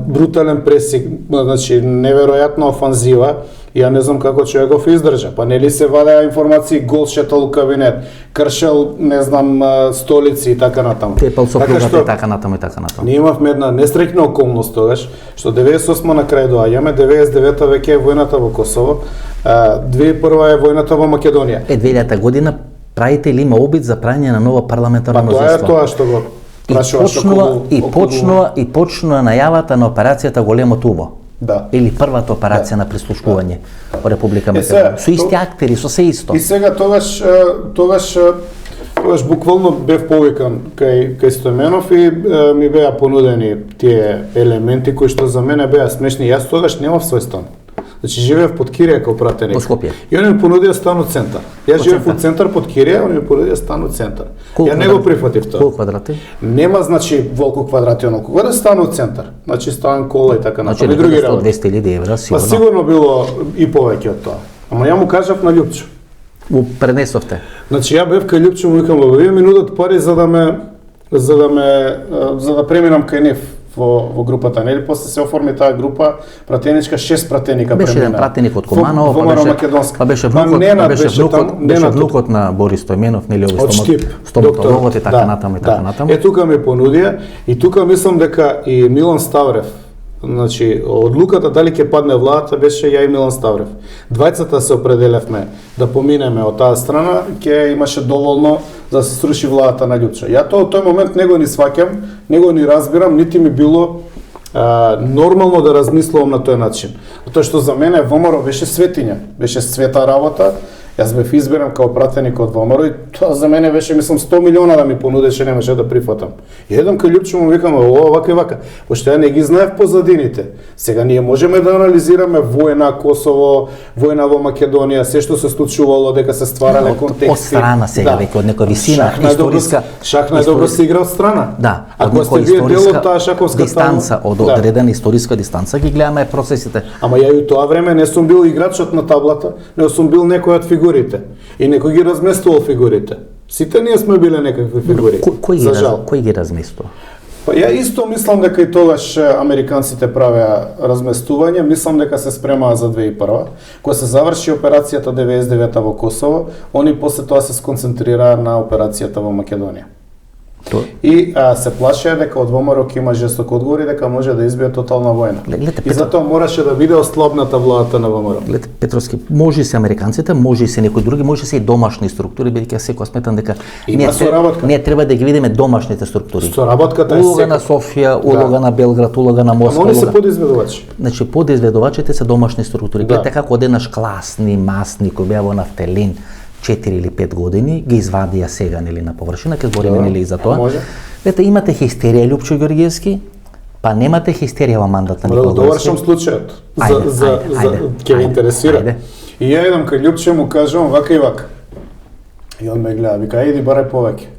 брутален пресик, значи неверојатна офанзива. Ја не знам како човеков издржа. Па нели се вадеа информации, гол шетал кабинет, кршел, не знам, столици и така натаму. Тепал сопругата и така натаму и така натаму. Ние имавме една несреќна околност тогаш, што 98 на крај доаѓаме, 99 веќе е војната во Косово, 2001 е војната во Македонија. 2000 година правите или има обид за праќање на ново парламентарно мнозинство? Тоа е тоа што го И почнува најавата на операцијата Големото уво. Да. Или првата операција на прислушкување во Република Македонија. Со исти актери, со се исто. И сега тогаш буквално бев повикан кај Стојменов и ми беа понудени тие елементи кои што за мене беа смешни. Јас тогаш немав свој стан. Значи живеев под Кирија како пратеник. Во Скопје. И они ми понудија стан од центар. Јас живеев во центар под Кирија, они ми понудија стан од центар. Ја не го прифатив тоа. Колку квадрати? Нема значи волку квадрати онолку. Кога да стан од центар? Значи стан кола и така натаму. И други работи. 200.000 евра сигурно. Па сигурно било и повеќе од тоа. Ама ја му кажав на Љупчо. Му пренесовте. Значи ја бев кај Љупчо, му викам, вие ми нудат пари за да преминам кај нив во групата, нели? После се оформи таа група пратеничка, 6 пратеника премина. Беше еден пратеник од Куманово, па беше внукот на Борис Стојменов, нели овој стоматологот и така натаму и така натаму. Е тука ми понудија и тука мислам дека и Милан Ставрев, значи одлуката дали ќе падне владата беше ја и Милан Ставрев. Двајцата се определевме да поминеме од таа страна, ќе имаше доволно да се сруши владата на Љупчо. Ја тоа од тој момент него ни сваќам, него ни разбирам, нити ми било нормално да размислувам на тој начин. Тоа што за мене ВМРО беше светиња, беше света работа. Јас бев изберан као пратеник од ВМРО и тоа за мене беше, мислам, 100 милиона да ми понудеше, немаше да прифатам. И едам кај Љупчо му викам, вака и вака, пошто ја не ги знаев позадините. Сега ние можеме да анализираме војна Косово, војна во Македонија, се што се случувало, дека се стварале контексти. Од страна сега, веќе од некоја висина историска. Шах најдобро се игра од страна. Да, ако сте вие дел од таа шаковска дистанца, од одредена историска дистанца ги гледаме процесите. Ама ја и тоа време не сум бил играчот на таблата, не сум бил некој од фигурите. И некој ги разместувал фигурите. Сите ние сме биле некакви фигури. Кој ги разместува? Па ја исто мислам дека и тогаш американците правеа разместување, мислам дека се спремаа за 2001. Кога се заврши операцијата 99 во Косово, они после тоа се сконцентрираа на операцијата во Македонија. И се плашеа дека од ВМРО ќе има жесток одговор и дека може да избие тотална војна. И затоа мораше да биде ослабната владата на ВМРО. Гледате, Петровски, може и се американците, може и се некои други, може и се и домашни структури, бидејќи секој сметам дека ние треба да ги видиме домашните структури. Соработката е улога на Софија, улога на Белград, улога на Москва. Они се подизведувачи. Значи подизведувачите се домашни структури. Гледате како одеднаш класни, масни кои беа во нафтелин 4 или 5 години, ги извадија сега нели на површина, ќе збориме нели и за тоа. Вете, имате хистерија Љупчо Ѓорѓевски, па немате хистерија во мандат на Никола Груевски. Довршам случајот. Ќе ве интересира. И ја идам кај Љупчо му кажам вака и вака. И он ме гледа, вика иди барај повеќе.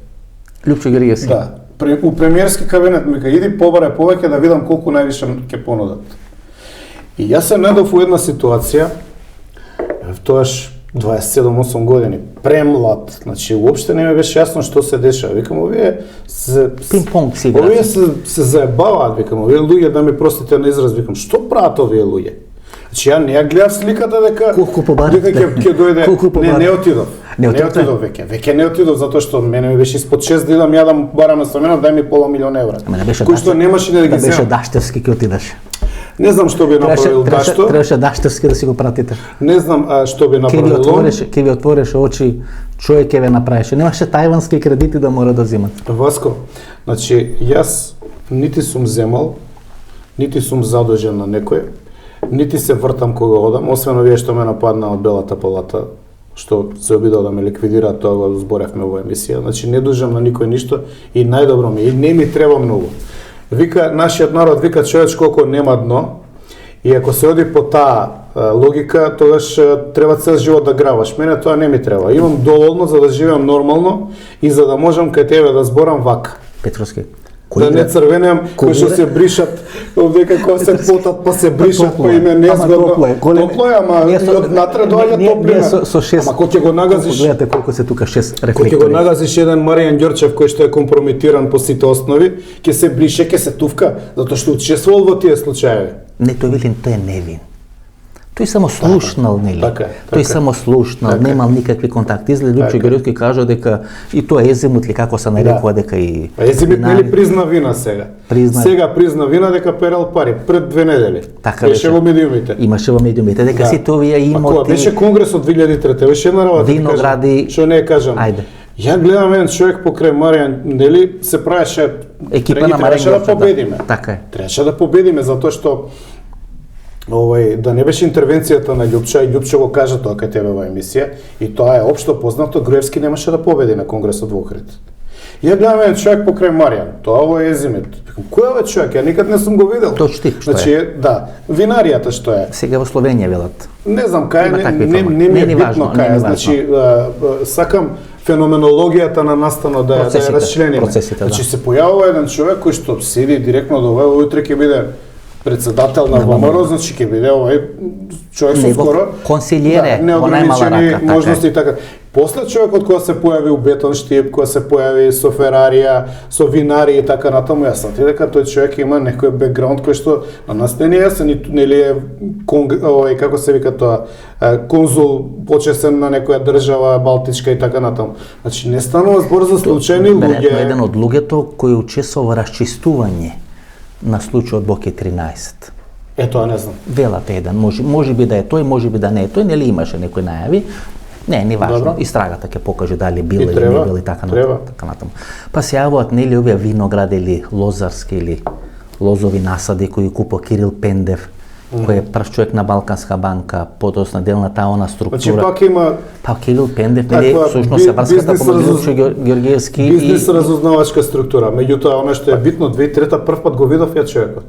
Љупчо Ѓорѓевски. Да. У премиерски кабинет ми вика иди побарај повеќе да видам колку највише ќе понудат. И јас се најдов во една ситуација, тоаш 27-8 години, премлад, значи уопште не ми беше јасно што се дешава. Викам, овие се пинг-понг си играат. Овие се заебаваат, викам, овие луѓе да ми простите на израз, викам, што прават овие луѓе? Значи ја не ја гледав сликата дека колку побарите, дека ќе дојде, не отидов. Не Не отидов веќе. Веќе не отидов затоа што мене ми беше испод 6 да идам, ја да барам на стамена, дај ми пола милион евра. Кој што немаше да ги беше земам. Даштевски ќе отидеш. Не знам што би направил Дашто. Требаше Даштевски да си го пратите. Не знам што би направил. Ке ви отвореше очи, човек ќе ве направеше. Немаше тајвански кредити да мора да земат. Васко, значи јас нити сум земал, нити сум задолжен на некој, нити се вртам кога одам, освен овие што ме нападна од Белата палата, што се обидува да ме ликвидираат, тоа го зборевме во емисија. Значи не дужам на никој ништо и најдобро ми и не ми треба многу. Вика нашиот народ вика човечко колку нема дно и ако се оди по таа логика, тогаш треба цел живот да грабаш. Мене тоа не ми треба. Имам доволно за да живеам нормално и за да можам кај тебе да зборам вака. Петровски. Да не црвенеам, кои што се бришат, овдека кога се потат, па се бришат, па име незгодно. Топло е, ама однатре доаѓа топлина. Ама кој ќе го нагазиш? Гледате колку се тука 6 рефлектори. Кој ќе го нагазиш еден Маријан Ѓорчев кој што е компрометиран по сите основи, ќе се брише, ќе се туфка, затоа што учествувал во тие случаи. Не, тој вели, тој е невин. Тој само слушнал, нели? Тој само слушнал, немал никакви контакти. Изгледа Лучо Георгиевски кажа дека и тоа езимут ли како се нарекува дека и езимут нели призна вина сега. Сега призна вина дека перал пари пред 2 недели. Беше во медиумите. Имаше во медиумите дека сите овие имоти. Кога беше конгресот 2003, беше една работа. Виногради. Што не кажам. Ајде. Ја гледам еден човек покрај Маријан, нели се правеше екипа на Маријан да победиме. Така е. Требаше да победиме затоа што да не беше интервенцијата на Љупча, и Љупча го кажа тоа кај тебе во емисија, и тоа е општо познато, Груевски немаше да победи на конгресот во Охрид. Ја гледам еден човек покрај Маријан, тоа во Езимет. Кој е човек? Ја никад не сум го видел. Точ тип, што значи, да, винаријата што е. Сега во Словенија велат. Не знам кај не ми е битно кај, значи сакам феноменологијата на настанот да ја расчлениме. Значи се појавува еден човек кој што седи директно до овој, утре ќе биде председател на ВМРО, значи ќе биде овој човек со скоро консилиере во најмала рака, можности и така. После човекот кога се појави у Бетонштип, кога се појави со Ферарија, со винари и така натаму, јас сметам дека тој човек има некој бекграунд кој што на нас не е јасен, нели е овој како се вика тоа, конзул почесен на некоја држава балтичка и така натаму. Значи не станува збор за случајни луѓе. Еден од луѓето кој учествува во расчистување на случајот Боке 13. Тоа не знам. Велат еден, може би да е тој, може би да не е тој, нели имаше некои најави. Не важно. Истрагата ќе покаже дали бил или не бил и така натаму. Па се јавуваат нели овие виногради или лозарски или лозови насади кои купо Кирил Пендев, кој е прв човек на Балканска банка, подоцна дел на таа структура. Значи пак има Кирил Пендев, нели всушност се врската помеѓу Лучо Георгиевски и бизнис разузнавачка структура. Меѓутоа она што е битно 2003 прв пат го видов ја човекот.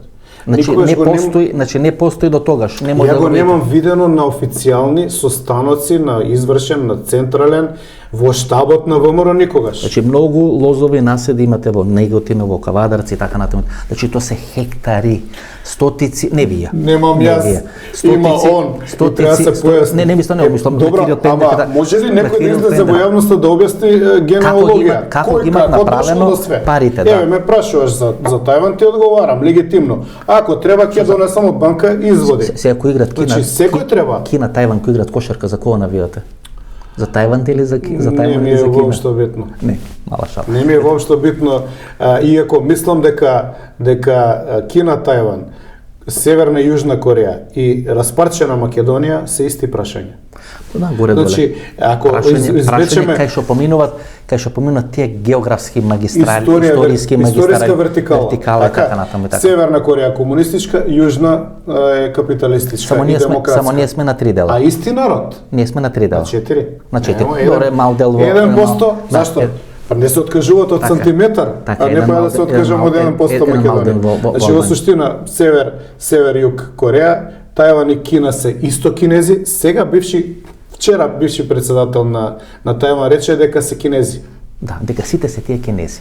Значи не постои до тогаш, не може да го немам видено на официјални состаноци, на извршен, на централен, во штабот на ВМРО никогаш. Значи многу лозови наседи имате во Неготино, во Кавадарци и така натаму. Значи тоа се хектари, стотици, не вие. Немам јас. Има он. Треба се појасни. Не мислам, добро, ама може ли некој да излезе во јавноста да објасни генеалогија? Како ги имат направено парите, да. Еве ме прашуваш за Тајван, ти одговарам легитимно. Ако треба ќе донесам од банка изводи. Се ако играат Кина, секој треба. Кина Тајван кој играат кошарка, за кого навијате? За Тајван или за Тајван? Не ми е воопшто битно. Не, мала шала. Не ми е воопшто битно, иако мислам дека Кина Тајван, Северна и Јужна Кореја и распарчена Македонија се исти прашања. Да, горе доле. Значи, ако извлечеме кај што поминуваат тие географски магистрали, историска вертикала и така натаму. Северна Кореја комунистичка, Јужна е капиталистичка и демократска. Само ние сме на 3 дела. А исти народ? Ние сме на 3 дела. На 4. На 4. Добре, мал дел во 1%. Зашто? Па не се откажуваат од сантиметар, а не па да се откажам од 1% Македонија. Значи во суштина север југ Кореја, Тајван и Кина се исто кинези, сега вчера бивши председател на Тајван рече дека се кинези. Да, дека сите се тие кинези.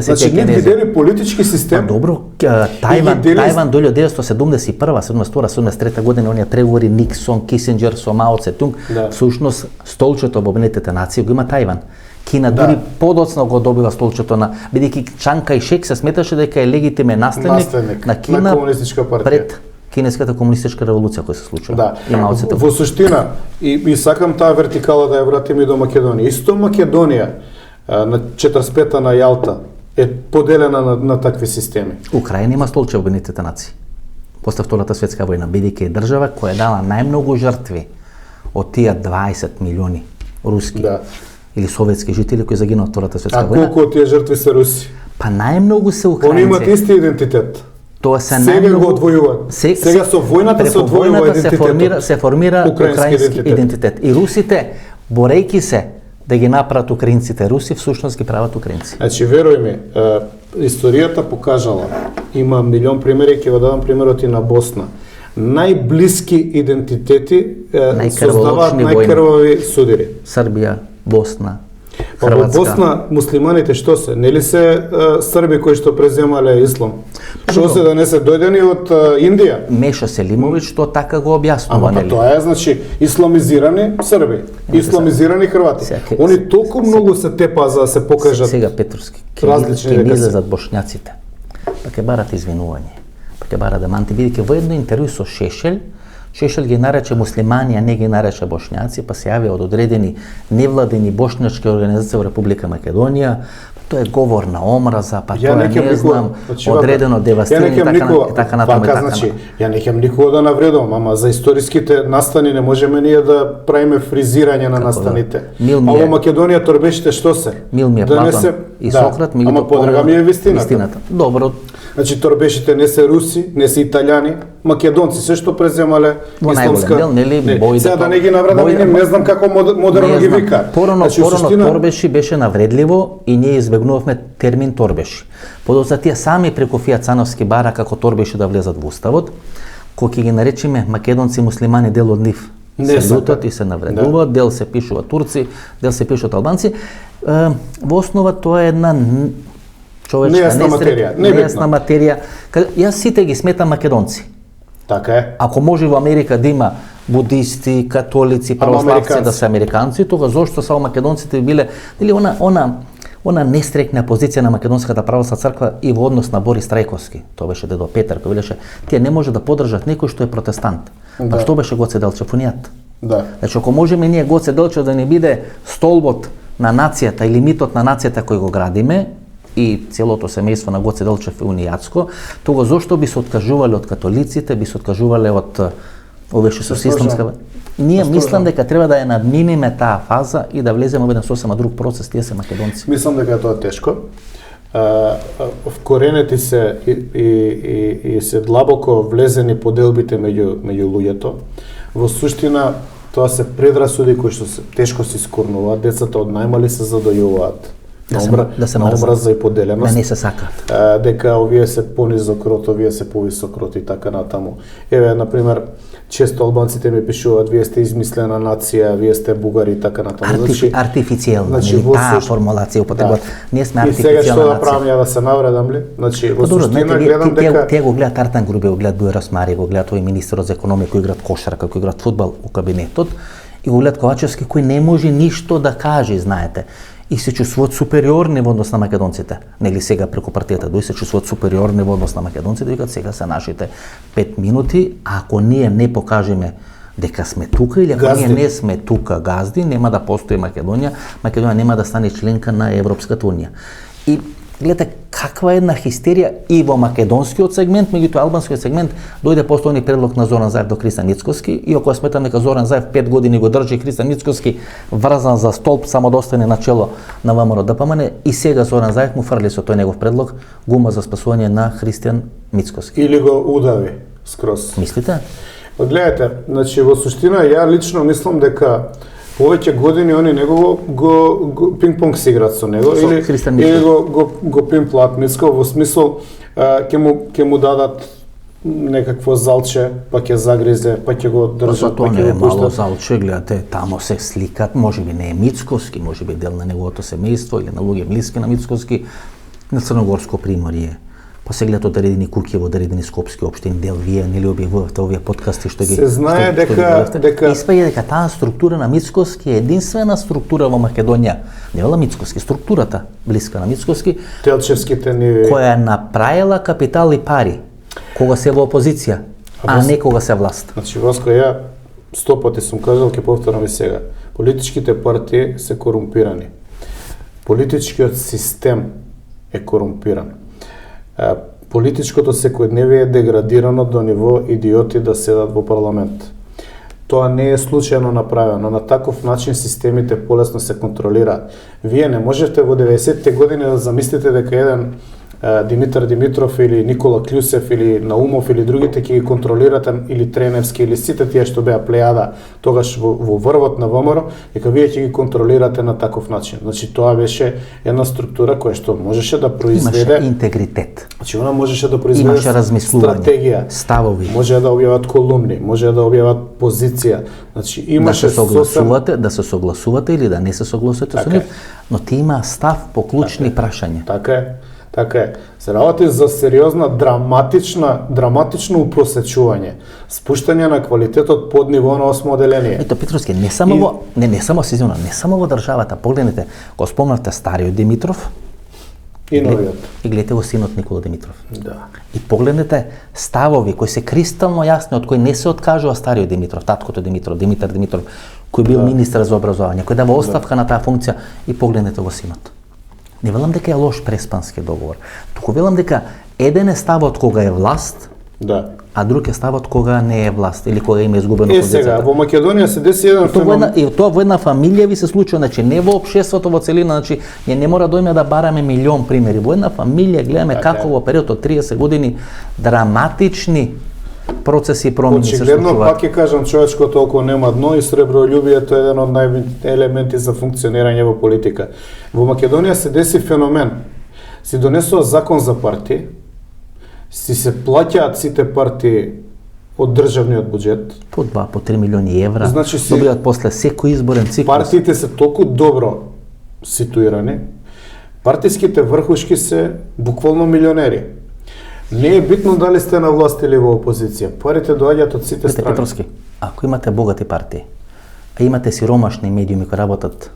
Значи ние видели политички систем. Добро, Тајван до 1971, 72, 73 година, оние преговори Никсон, Кисинџер со Мао Цетунг, всушност столчето во Обединетите нации го има Тајван. Кина дури подоцна го добива столчето бидејќи Чан Кај Шек се сметаше дека е легитимен наследник на Кина комунистичка партија. Пред кинеската комунистичка револуција која се случува. Да. И малците. Во суштина, и сакам таа вертикала да ја вратим и до Македонија. Исто Македонија на 45-та на Јалта е поделена на такви системи. Украина има столче во Обединетите нации. После Втората светска војна, бидејќи е држава која дала најмногу жртви од тие 20 милиони руски или советски жители кои загинаа во Втората светска војна. А колку од тие жртви се руси? Па најмногу се украинци. Они имаат исти идентитет. Тоа се сега го одвојуваат. Сега со војната се одвојува идентитетот. се формира украински идентитет. И русите, борејќи се да ги направат украинците руси, всушност ги прават украинци. Значи, веруј ми, историјата покажала, има милион примери, ќе го дадам примерот и на Босна. Најблиски идентитети создаваат најкрвави судири. Србија, Босна, Во Хрватска. Босна муслиманите што се? Нели се срби кои што преземале ислам? Што се да не се дојдени од Индија? Меша Селимовиќ што така го објаснува, Ама нели? тоа е, значи, исламизирани срби, исламизирани хрвати. Они толку многу се тепа за да се покажат. Сега Петровски, различни ќе дека се. излезат бошњаците. Па ќе барат извинување. Па ќе барат да манти, бидејќи во едно интервју со Шешел ги нарече муслимани, а не ги нарече бошњаци, па се јавија од одредени невладени бошњачки организации во Република Македонија. Тоа е говор на омраза, па тоа не знам, одредено девастирање така натаму. Значи, ја не ќе никого да навредувам, ама за историските настани не можеме ние да правиме фризирање на настаните. А во Македонија торбешите што се? Мил ми е Платон и Сократ, ми ама подрага ми е вистината. Добро. Значи торбешите не се руси, не се италијани, македонци се што преземале исламска. Сега да не ги навредаме, не знам како модерно ги вика. Порано торбеши беше навредливо и ние избегнувавме термин торбеши. Подоцна тие сами преку Фијат Цановски бара како торбеши да влезат во уставот, кој ќе ги наречеме македонци муслимани, дел од нив се лутат и се навредуваат, дел се пишуваат турци, дел се пишуваат албанци. Во основа тоа е една човечка нејасна материја. Јас сите ги сметам македонци. Така е. Ако може во Америка да има будисти, католици, православци да се американци, тога зошто само македонците биле или она нестрекна позиција на македонската православна црква и во однос на Борис Трајковски. Тоа беше дедо Петар кој велеше тие не може да поддржат некој што е протестант. Па што беше Гоце Делчев унијат? Да. Значи ако можеме ние Гоце Делчев да не биде столбот на нацијата или митот на нацијата кој го градиме, и целото семејство на Гоце Делчев е унијатско, тога зошто би се откажувале од католиците, би се откажувале од овие што се исламска. Ние мислам дека треба да ја надминеме таа фаза и да влеземе во еден сосема друг процес, тие се македонци. Мислам дека тоа е тешко. Вкоренети се и се длабоко влезени поделбите меѓу луѓето. Во суштина тоа се предрасуди кои што се тешко се искорнуваат, децата од најмали се задојуваат. На омраза и поделеност. Да не се сакаат. Дека овие се понизок род, овие се повисок род и така натаму. Еве, например, често албанците ми пишуваат, вие сте измислена нација, вие сте бугари и така натаму. Артифицијална, таа формулација употребат. Ние сме артифицијална нација. И сега што да правам ја да се навредам ли? Значи, во суштина гледам дека тие го гледат Артан Грубе, го гледат Дујер Осмари, го гледат овој министерот за економија кој играат кошарка, кој играат фудбал у кабинетот, и го гледат Ковачевски кој не може ништо да каже, знаете. И се чувствуваат супериорни во однос на македонците. Нели сега преку партијата Дуј се чувствуваат супериорни во однос на македонците, викаат сега се нашите 5 минути, а ако ние не покажеме дека сме тука или ако ние не сме тука газди, нема да постои Македонија, Македонија нема да стане членка на Европската унија. И гледате каква една хистерија и во македонскиот сегмент, меѓутоа албанскиот сегмент дојде постојни предлог на Зоран Заев до Христо Мицкоски, и ако сметам дека Зоран Заев 5 години го држи Христо Мицкоски врзан за столб само да остане на чело на ВМРО ДПМН, и сега Зоран Заев му фрли со тој негов предлог гума за спасување на Христијан Мицкоски. Или го удави скроз. Мислите? Гледате, значи во суштина ја лично мислам дека повеќе години они него го пинг-понг си играат со него или го пимплаат Мицко во смисол ќе му дадат некакво залче, па ќе загризе, па ќе го држат, па ќе го пуштат. Мало залче, гледате, тамо се сликат, можеби не е Мицкоски, можеби дел на неговото семејство или на луѓе блиски на Мицкоски, на Црногорско приморје. Па се гледат одредени куќи во одредени скопски општини, дел вие нели објавувавте овие подкасти што ги се знае дека испаѓа дека таа структура на Мицкоски е единствена структура во Македонија. Не вела Мицкоски, структурата блиска на Мицкоски, Телчевските ниви, која е направила капитал и пари кога се во опозиција. а не кога се власт. Значи, Васко, ја 100 пати сум кажал, ќе повторам и сега. Политичките партии се корумпирани. Политичкиот систем е корумпиран. Политичкото секојдневие е деградирано до ниво идиоти да седат во парламент. Тоа не е случајно направено. На таков начин системите полесно се контролираат. Вие не можете во 90-те години да замислите дека еден Димитар Димитров или Никола Клюсев или Наумов или другите ќе ги контролирате, или Треневски или сите тие што беа плејада тогаш во врвот на ВМРО, дека вие ќе ги контролирате на таков начин. Значи тоа беше една структура која што можеше да произведе Имаше интегритет. Значи она можеше да произведе Имаше размислување, стратегија, ставови. Може да објават колумни, може да објават позиција. Значи имаше да се согласувате или да не се согласувате со нив, но ти има став по клучни прашања. Така е. Така е. Се работи за сериозна, драматично упросечување, спуштање на квалитетот под ниво на осмо оделение. Ето Петровски, не само во државата, погледнете, го спомнавте стариот Димитров и новиот. И гледате го синот Никола Димитров. Да. И погледнете ставови кои се кристално јасни, од кои не се откажува стариот Димитров, таткото Димитров, Димитар Димитров, кој бил министар за образование, кој дава оставка на таа функција, и погледнете го синот. Не велам дека е лош преспански договор, туку велам дека еден е ставот кога е власт, а друг е ставот кога не е власт или кога има изгубено позицијата. Сега, во Македонија се деси еден феномен. И тоа во една фамилија ви се случува, значи не во општеството во целина, значи не мора да дојме да бараме милион примери. Во една фамилија гледаме како во период од 30 години драматични процеси и промени се случуваат. Очигледно, пак ќе кажам, човечкото око нема дно и сребролюбието е еден од најбитните елементи за функционирање во политика. Во Македонија се деси феномен. Си донесува закон за партии, си се плаќаат сите партии од државниот буџет. По 2, по 3 милиони евра, значи, добиваат после секој изборен циклус. Партиите се толку добро ситуирани, партиските врхушки се буквално милионери. Не е битно дали сте на власт или во опозиција. Парите доаѓаат од сите страни. Петровски, ако имате богати партии, а имате сиромашни медиуми кои работат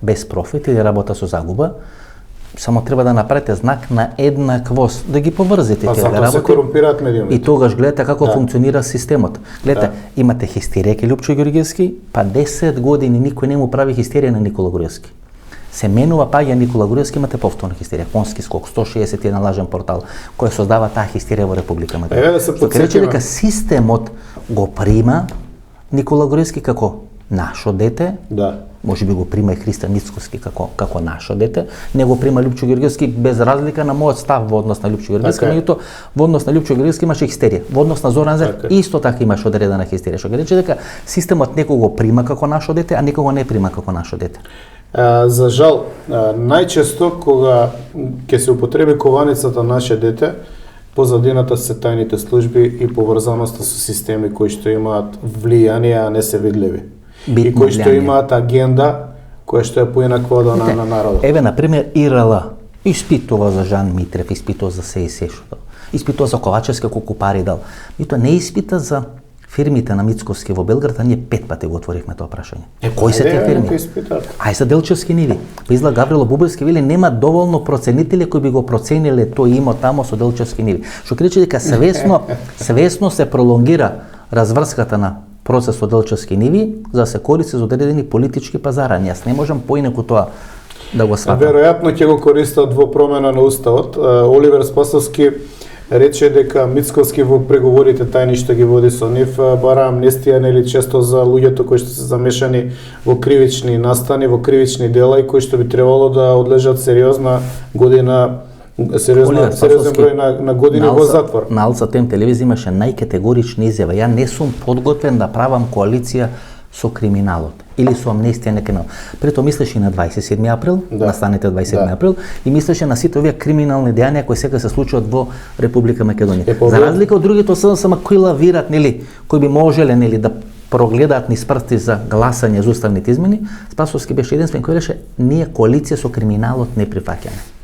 без профит или работат со загуба, само треба да направите знак на еднаквост, да ги поврзите тие работи. Се корумпираат медиумите. И тогаш гледате како функционира системот. Гледате, имате хистерија ке Лупчо Ѓорѓевски, па 10 години никој не му прави хистерија на Никола Груевски. Се менува паѓа Никола Груевски, имате повторна хистерија, конски скок, 161 лажен портал, кој создава таа хистерија во Република Македонија. Што рече дека системот го прима Никола Груевски како нашо дете, може би го прима и Христијан Мицкоски како нашо дете, не го прима Лупчо Ѓорѓевски без разлика на мојот став во однос на Лупчо Ѓорѓевски, меѓутоа во однос на Лупчо Ѓорѓевски имаше хистерија, во однос на Зоран Зев исто така имаше одредена хистерија, што рече дека системот некој го прима како нашо дете, а некој го не прима како нашо дете. За жал, најчесто кога ќе се употреби кованицата наше дете, позадината се тајните служби и поврзаноста со системи кои што имаат влијание, а не се видливи. И кои што имаат агенда која што е поинаква од на народот. Еве на пример ИРЛ испитува за Жан Митрев, испитува за се и се што. Испитува за Ковачевски колку пари дал. И тоа не испита за фирмите на Мицкоски во Белград, а ние 5 пати го отворивме тоа прашање. Кои се тие фирми? Ај за Делчевски ниви. Изла Гаврило Бубевски вели нема доволно проценители кои би го процениле тој имот тамо со Делчевски ниви. Што рече дека свесно се пролонгира разврската на процесот Делчевски ниви за да се користи за одредени политички пазарања. Јас не можам поинаку тоа да го сватам. Веројатно ќе го користат во промена на уставот. Оливер Спасовски рече дека Мицкоски во преговорите тајни што ги води со нив бара амнестија нели често за луѓето кои што се замешани во кривични настани, во кривични дела и кои што би требало да одлежат сериозен број на години во затвор. На Алца Тем телевизија имаше најкатегорична изјава. Ја не сум подготвен да правам коалиција со криминалот или со амнестија на криминал. Прето мислеше и на 27 април, настанете 27 април, и мислеше на сите овие криминални дејанија кои сега се случуваат во Република Македонија. За разлика од другите СДСМ кои лавират, нели, кои би можеле нели да прогледаат низ прсти за гласање за уставните измени, Спасовски беше единствен кој реше ние коалиција со криминалот не прифаќаме.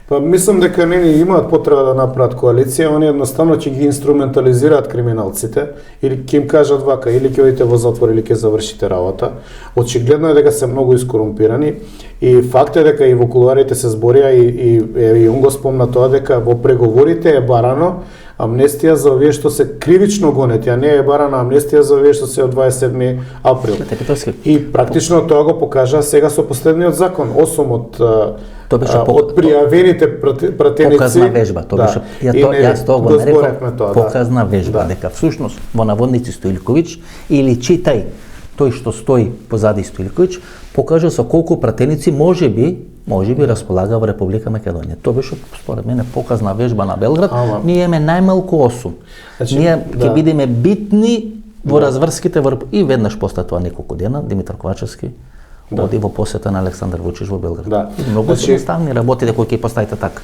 Па мислам дека не имаат потреба да направат коалиција, они едноставно ќе ги инструментализираат криминалците или ќе им кажат вака, или ќе одите во затвор или ќе завршите работа. Очигледно е дека се многу искорумпирани и факт е дека и во кулуарите се зборија и он го спомна тоа дека во преговорите е барано амнестија за овие што се кривично гонети, а не е барана амнестија за овие што се од 27 април. И практично тоа го покажа сега со последниот закон, 8 од пријавените пратеници. Показна вежба, тоа беше. Јас тоа го нареков показна вежба, дека всушност во наводници Стоилковиќ или читај тој што стои позади Стоилковиќ покажа со колку пратеници можеби располага во Република Македонија. Тоа беше според мене показна вежба на Белград. Ние имаме најмалку 8. Ние ќе бидеме битни во разврските и веднаш после тоа неколку дена Димитар Ковачевски оди во посета на Александар Вучич во Белград. Многу едноставни работите кои ќе поставите така.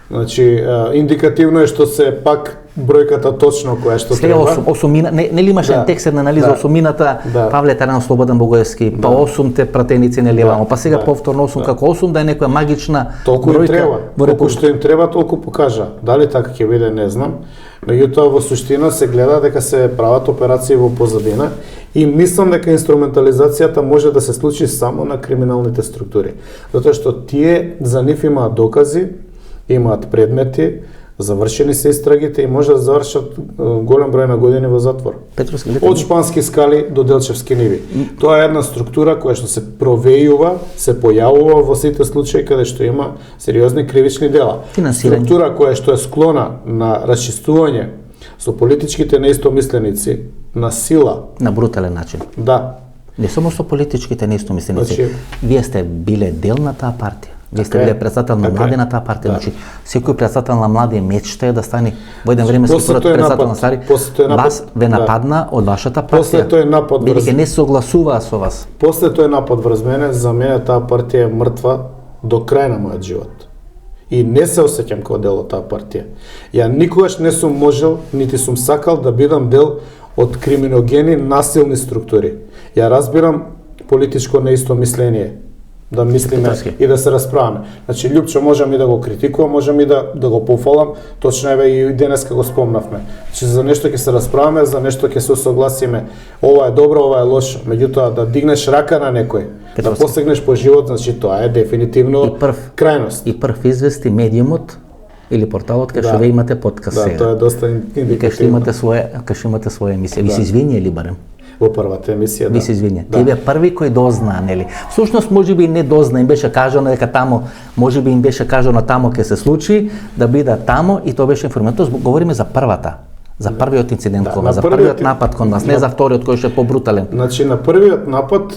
Значи, индикативно е што се пак бројката точно која што треба. Осумина, нели имаше текст една анализа осумината, Павле Таран, Слободан Богоевски, па 8-те пратеници нели имамо, па сега повторно 8 како 8 да е некоја магична толку им треба. Колку што им треба толку покажа. Дали така ќе биде не знам. Меѓутоа во суштина се гледа дека се прават операции во позадина и мислам дека инструментализацијата може да се случи само на криминалните структури. Затоа што тие за нив имаат докази, имаат предмети, завршени се истрагите и може да завршат голем број на години во затвор. Од Шпански скали до Делчевски ниви. Тоа е една структура која што се провејува, се појавува во сите случаи каде што има сериозни кривични дела. Структура која што е склона на расчистување со политичките неистомисленици на сила, на брутален начин. Да. Не само со политичките неистомисленици. Вие сте биле дел на таа партија. Вие сте биле председател на млади на таа партија, значи секој председател на млади мечта е да стане во еден време председател на стари. Вас ве нападна од вашата партија. После тој напад бидејќи не согласуваа со вас. После тој напад врз мене, за мене таа партија е мртва до крај на мојот живот. И не се осеќам како дел од таа партија. Ја никогаш не сум можел, нити сум сакал да бидам дел од криминогени насилни структури. Ја разбирам политичко неистомисление, да мислиме и да се расправаме. Значи, Љупчо можам и да го критикувам, можам и да го пофалам, точно еве и денеска го спомнавме. Значи, за нешто ќе се расправаме, за нешто ќе се согласиме. Ова е добро, ова е лошо. Меѓутоа, да дигнеш рака на некој, да посегнеш по живот, значи тоа е дефинитивно крајност. И прв извести медиумот или порталот кај што ве имате подкаст сега. Да, тоа е доста индикативно. Кај што имате своја емисија. Ви се извинија барем? Во првата емисија, Ви се извиня. Тие беа први кои дознаа, нели? Всушност можеби и не дознаа, им беше кажано дека тамо, можеби им беше кажано тамо ќе се случи, да бидат тамо и тоа беше информативно. Говориме за првата, за првиот инцидент кон нас, за првиот напад кон нас, не за вториот кој што е побрутален. Значи на првиот напад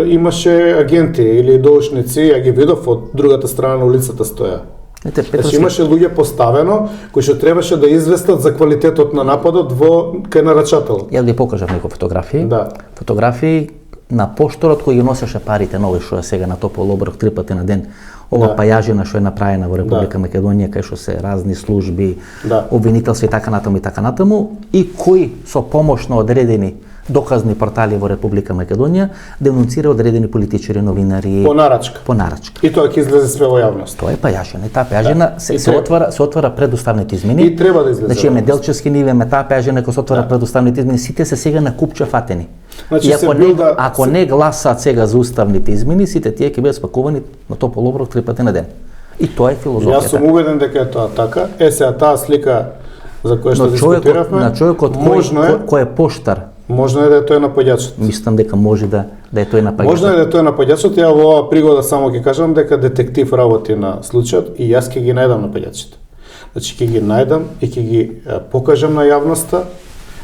имаше агенти или доушници, ја ги видов од другата страна на улицата стоја. Значи имаше луѓе поставено кои што требаше да известат за квалитетот на нападот кај нарачателот. Ја ви покажав некои фотографии. Да. Фотографии на пошторот кој ги носеше парите нови што е сега на топол оброк 3 пати на ден. Ова пајажина што е направена во Република Македонија кај што се разни служби, обвинителство и така натаму и кои со помош на одредени доказни портали во Република Македонија денунцира одредени политичари, новинари по нарачка. И тоа ќе излезе све во јавност. Тоа е пајажина. И таа пајажина се отвара пред уставните измени. И треба да излезе. Значи имаме Делчевски ниви, имаме таа пајажина која се отвара пред уставните измени, сите се сега на купче фатени. Значи, и ако не гласаат сега за уставните измени, сите тие ќе бидат спакувани на топол оброк 3 пати на ден. И тоа е филозофијата. Јас сум убеден дека е тоа така. Сега таа слика за која што дискутиравме, на човекот кој е поштар. Можно е да е тој нападјачот. Мислам дека може да е тој нападјачот. Можно е да е тој нападјачот. Ја во оваа пригода само ќе кажам дека детектив работи на случајот и јас ќе ги најдам нападјачите. Значи ќе ги најдам и ќе ги покажам на јавноста,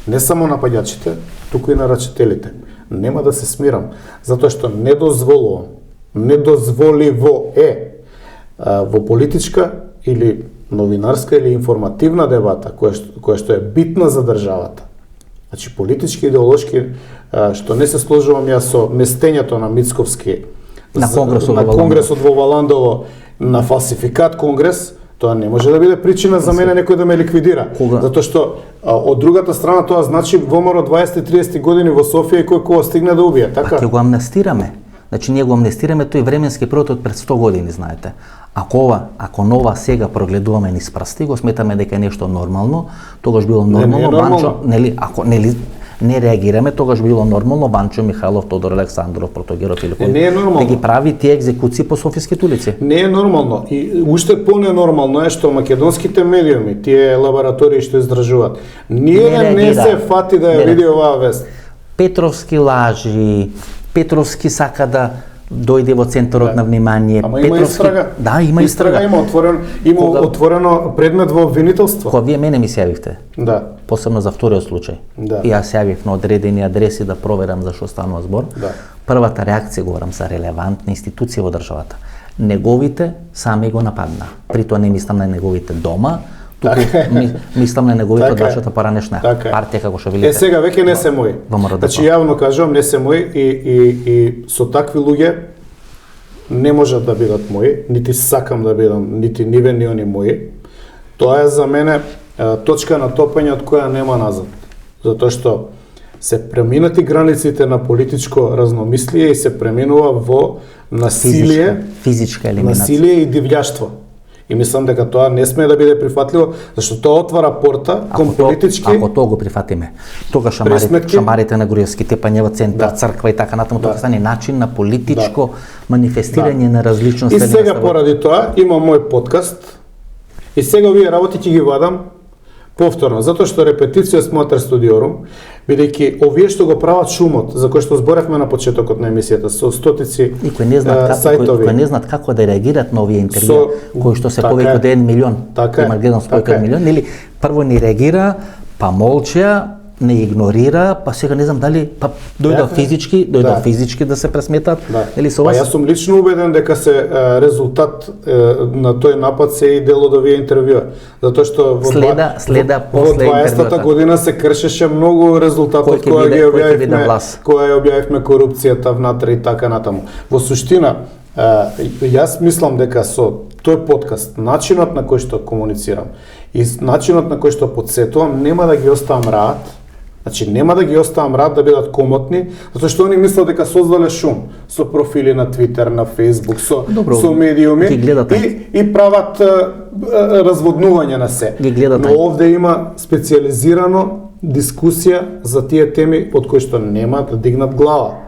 не само нападјачите, туку и нарачителите. Нема да се смирам, затоа што недозволиво е во политичка или новинарска или информативна дебата која што е битна за државата. Значи политички, идеолошки, што не се сложувам јас со местењето на Мицковски на конгресот во Валандово, на фалсификат конгрес, тоа не може да биде причина за мене некој да ме ликвидира. Затоа што од другата страна тоа значи ВМРО 20-30 години во Софија и кој кога стигне да убие, така? Ќе го амнестираме. Значи ние го амнестираме тој временски период од пред 100 години, знаете. Ако нова сега прогледуваме низ прсти, го сметаме дека е нешто нормално, тогаш било нормално, Банчо, не реагираме, тогаш било нормално Ванчо Михайлов, Тодор Александров, Протогеров или кој Не е нормално. да ги прави тие екзекуции по софиските улици. Не е нормално. И уште по-ненормално е што македонските медиуми, тие лаборатории што издржуваат, не се фати да ја види оваа вест. Петровски лажи, Петровски сака да дојде во центарот на внимание. Ама има истрага. Да, има истрага. Има отворено предмет во обвинителство. Кога вие мене ми се јавивте. Да. Посебно за вториот случај. Да. И јас јавив на одредени адреси да проверам за што станува збор. Да. Првата реакција, говорам за релевантни институции во државата. Неговите сами го нападна. При тоа не мислам на неговите дома, туку мислам на неговите од вашата поранешна партија, како што велите. Сега веќе не се мои. Значи јавно кажувам, не се мои и со такви луѓе не можат да бидат мои, нити сакам да бидам, нити ниве ни они мои. Тоа е за мене точка на топење од која нема назад. Затоа што се преминати границите на политичко разномислие и се преминува во насилие, физичка елиминација. Насилие и дивљаштво. И мислам дека тоа не смее да биде прифатливо, зашто тоа отвара порта кон политички. Ако тоа го прифатиме, тога шамарите на Груевски, тепање во центар, црква и така натаму, тоа стане начин на политичко манифестирање на различност. И сега поради тоа имам мој подкаст и сега овие работи ќе ги вадам повторно, затоа што репетиција Маter Studiorum, бидејќи овие што го прават шумот, за кој што зборевме на почетокот на емисијата, со стотици и кои не знаат како да реагираат на овие интервјуи, кои што се повеќе од 1 милион, има гледам спојка 1 милион, или прво не реагира, па молчеа, не игнорира, па сега не знам дали дојдоа физички да се пресметат, или со вас. Па јас сум лично убеден дека се резултат на тој напад се и дел од овие интервјуа, затоа што следа после интервјуата. 20-та година се кршеше многу резултатот која ја објавивме корупцијата внатре и така натаму. Во суштина, јас мислам дека со тој подкаст, начинот на кој што комуницирам и начинот на кој што подсетувам, нема да ги оставам раат. Значи, нема да ги оставам рад да бидат комотни, затоа што они мислат дека создале шум со профили на Твитер, на Фейсбук, со медиуми и прават разводнување на се. Но овде има специализирано дискусија за тие теми од кои што нема да дигнат глава.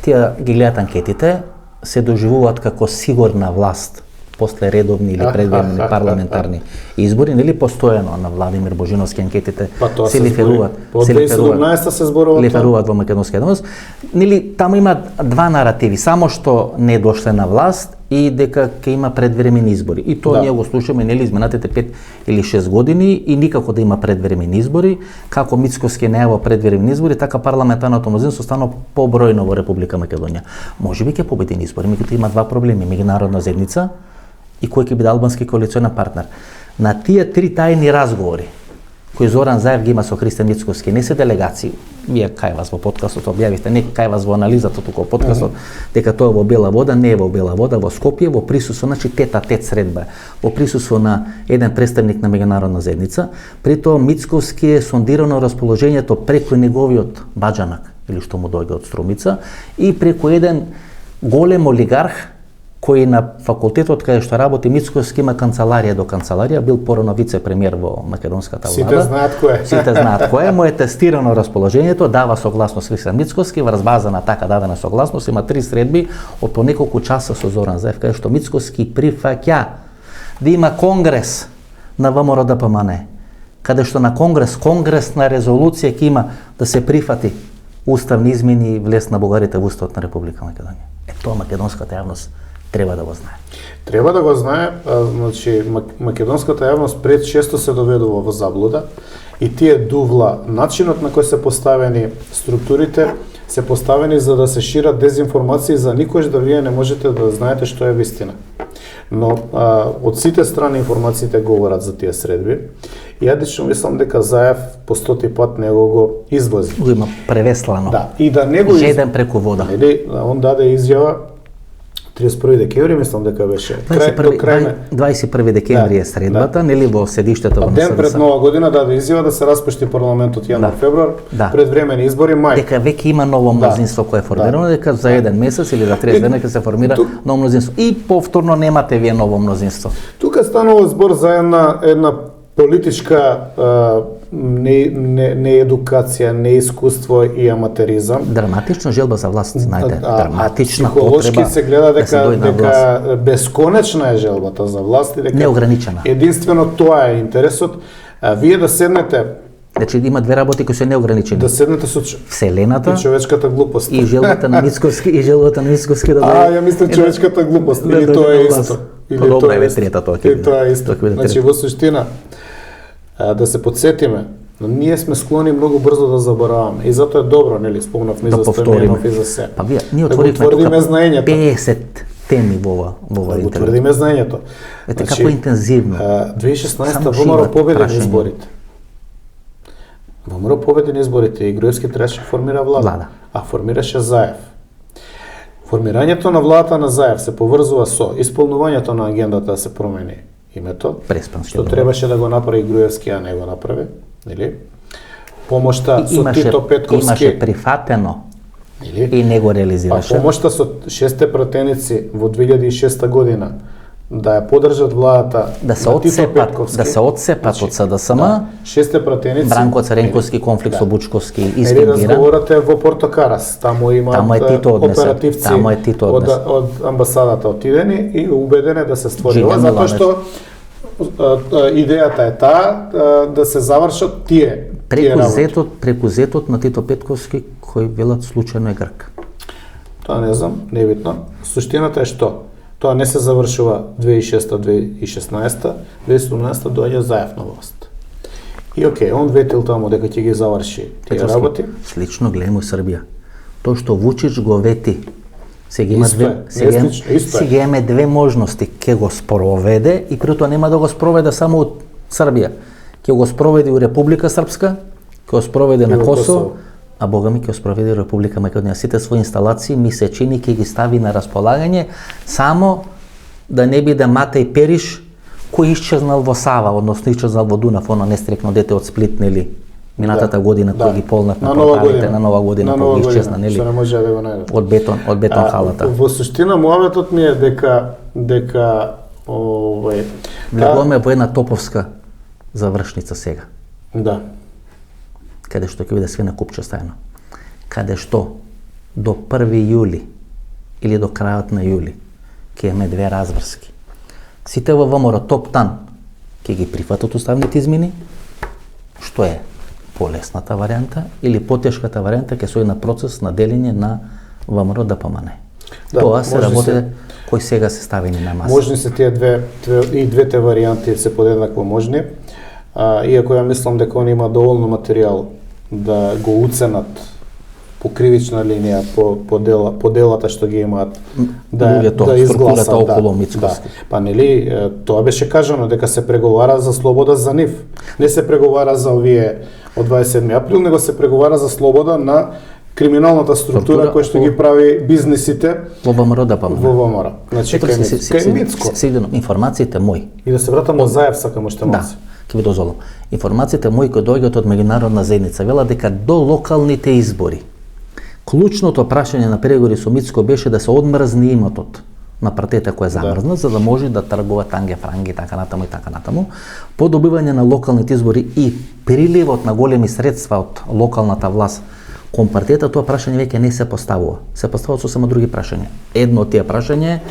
Тие ги гледат анкетите, се доживуваат како сигурна власт после редовни или предвремени парламентарни избори, нели постојано на Владимир Божиновски анкетите се лиферуваат. Од 2017 се зборува лиферуваат во македонскиот однос. Нели таму има два наративи, само што не дошле на власт и дека ќе има предвремени избори. И тоа ние го слушаме нели изминатите 5 или 6 години и никако да има предвремени избори, како Мицкоски најава предвремени избори, така парламентарното мнозинство стана побројно во Република Македонија. Можеби ќе победи избори, меѓутоа има два проблеми: меѓународна заедница и кој ќе биде албански коалиционен партнер. На тие три тајни разговори кои Зоран Заев ги има со Христијан Мицкоски, не се делегации, вие кај вас во подкастот објавивте, не кај вас во анализата туку во подкастот, дека тоа во Бела Вода, не е во Бела Вода, во Скопје, во присуство, значи тет-а-тет средба, во присуство на еден представник на меѓународна заедница. При тоа Мицкоски е сондирано расположението преку неговиот баџанак, или што му дојде од Струмица, и преку еден голем олигарх кој на факултетот каде што работи Мицкоски има канцеларија до канцеларија, бил порано вице-премиер во македонската влада. Сите знаат кој е. Сите знаат кој е, му е тестирано расположението, дава согласност Христијан Мицкоски, врз база на така дадена согласност има 3 средби од по неколку часа со Зоран Заев, каде што Мицкоски прифаќа да има конгрес на ВМРО-ДПМН, каде што на конгресна резолуција ќе има да се прифати уставни измени и влез на бугарите во Уставот на Република Македонија. Тоа македонската јавност треба да го знае. Треба да го знае, значи македонската јавност пред често се доведува во заблуда и тие дувла начинот на кој се поставени структурите се поставени за да се шират дезинформации за никош да вие не можете да знаете што е вистина. Но од сите страни информациите говорат за тие средби. И ја лично мислам дека Заев по 100 пат него го извози. Го има превеслано. Да, и да него жеден преку вода. Он даде изјава 31 декември, мислам дека беше. 21 декември е средбата, нели во седиштето во НСДС. Ден пред Нова година даде изјава да се распушти парламентот јануар-февруар, предвремени избори мај. Дека веќе има ново мнозинство кое е формирано, дека за еден месец или за 30 дена ќе се формира ново мнозинство. И повторно немате вие ново мнозинство. Тука станува збор за една политичка неедукација, неискуство и аматеризам. Драматична желба за власт, знаете, драматична психолошки потреба се гледа да се дојде на дека бесконечна е желбата за власт и дека неограничена. единствено тоа е интересот. Вие да седнете, Значи има две работи кои се неограничени. да седнете со Вселената и човечката глупост. и желбата на Мицковски да Ја мислам човечката глупост, или тоа е исто. Или Добра тоа е е исто. трета тоа Или тоа е исто. Тоа ќе биде Значи трета. во суштина да се подсетиме, но ние сме склони многу брзо да забораваме и затоа е добро, нели, спомнавме Да за повториме. Стојменов и за се. Па ние Да го отворивме утврдиме тука знаењето. 50 теми во ова Да го интервју. утврдиме знаењето. Ете како интензивно. 2016 Само ВМРО шиват победи на прашање. изборите. ВМРО победи на изборите и Груевски требаше формира влада, а формираше Заев. Формирањето на владата на Заев се поврзува со исполнувањето на агендата да се промени името, Преспански што договор. требаше да го направи Груевски, а не го направи, нели? Помошта со Тито Петковски, имаше прифатено нели? и не го А реализираше. помошта со 6 пратеници во 2006 година да ја поддржат владата Да се на Тито отсепат, Петковски. да се отсепат од СДСМ, Да, 6 пратеници. Бранко Царенковски конфликт Да. со Бучковски Нели испендиран. разговорате во Портокарас, таму има Таму е Тито однесен, оперативци таму е Тито од, однесен. од амбасадата отидени и убедени да се створи Жидан ова, затоа Миланеш. што идејата е таа да се завршат тие работи. Преку зетот на Тито Петковски, кој велат случајно е грк. Тоа не знам, небитно. Суштината е што? Тоа не се завршува 2006-2016, 2017 доаѓа Заев на власт. И окей, он ветил таму дека ќе ги заврши тие Петровски, работи. Слично гледаме Србија. Тоа што Вучич го вети, сега има Исто две, е, исто е. сега имаме две можности, ќе го спроведе и при тоа нема да го спроведе само од Србија. Ќе го спроведе у Република Српска, ќе го спроведе на во Косово, Косово. а Бога ми ќе го спроведе у Република Македонија. Сите своји инсталации ми се чини ќе ги стави на располагање, само да не биде Матеј Периш кој исчезнал во Сава, односно исчезнал во Дунав, оно нестрекно дете од Сплит, нели? Минатата година кој ги полнав на порталите на Нова година, кој ги исчезна, нели? Што не може да го најде. Од бетон халата. Во суштина муаветот ми е дека Влегуваме во една топовска завршница сега, да. каде што ќе биде све на купче стајно. Каде што до 1 јули или до крајот на јули ќе имаме две разврски. Сите во ВМРО топ-тан ќе ги прифатат уставните измени, што е полесната варијанта, или потешката варијанта ќе се оди на процес на делење на ВМРО ДПМН. Да, Тоа се може работи се- кои сега се ставени на маса. Можни се тие и двете варијанти се подеднакво можни. Иако ја мислам дека они има доволно материјал да го уценат по кривична линија по делата што ги имаат Луѓето, структурата околу Мицковски. Па нели тоа беше кажано дека се преговара за слобода за нив. Не се преговара за овие од 27 април, него се преговара за слобода на криминалната структура која што ги прави бизнисите Во ВМРО ДПМН. во ВМРО. Значи кај Мицко. Сигурно информациите мои. И да се вратам на Заев сакам уште Да, малце. ќе ви дозволам. Информациите мои кои доаѓаат од меѓународна заедница велат дека до локалните избори клучното прашање на преговори со Мицко беше да се одмрзне имотот на партијата која е замрзна, за да може да тргува танге франги и така натаму и така натаму. По добивање на локалните избори и приливот на големи средства од локалната власт кон партијата, тоа прашање веќе не се поставува. Се поставуваат сосема други прашања. Едно од тие прашања е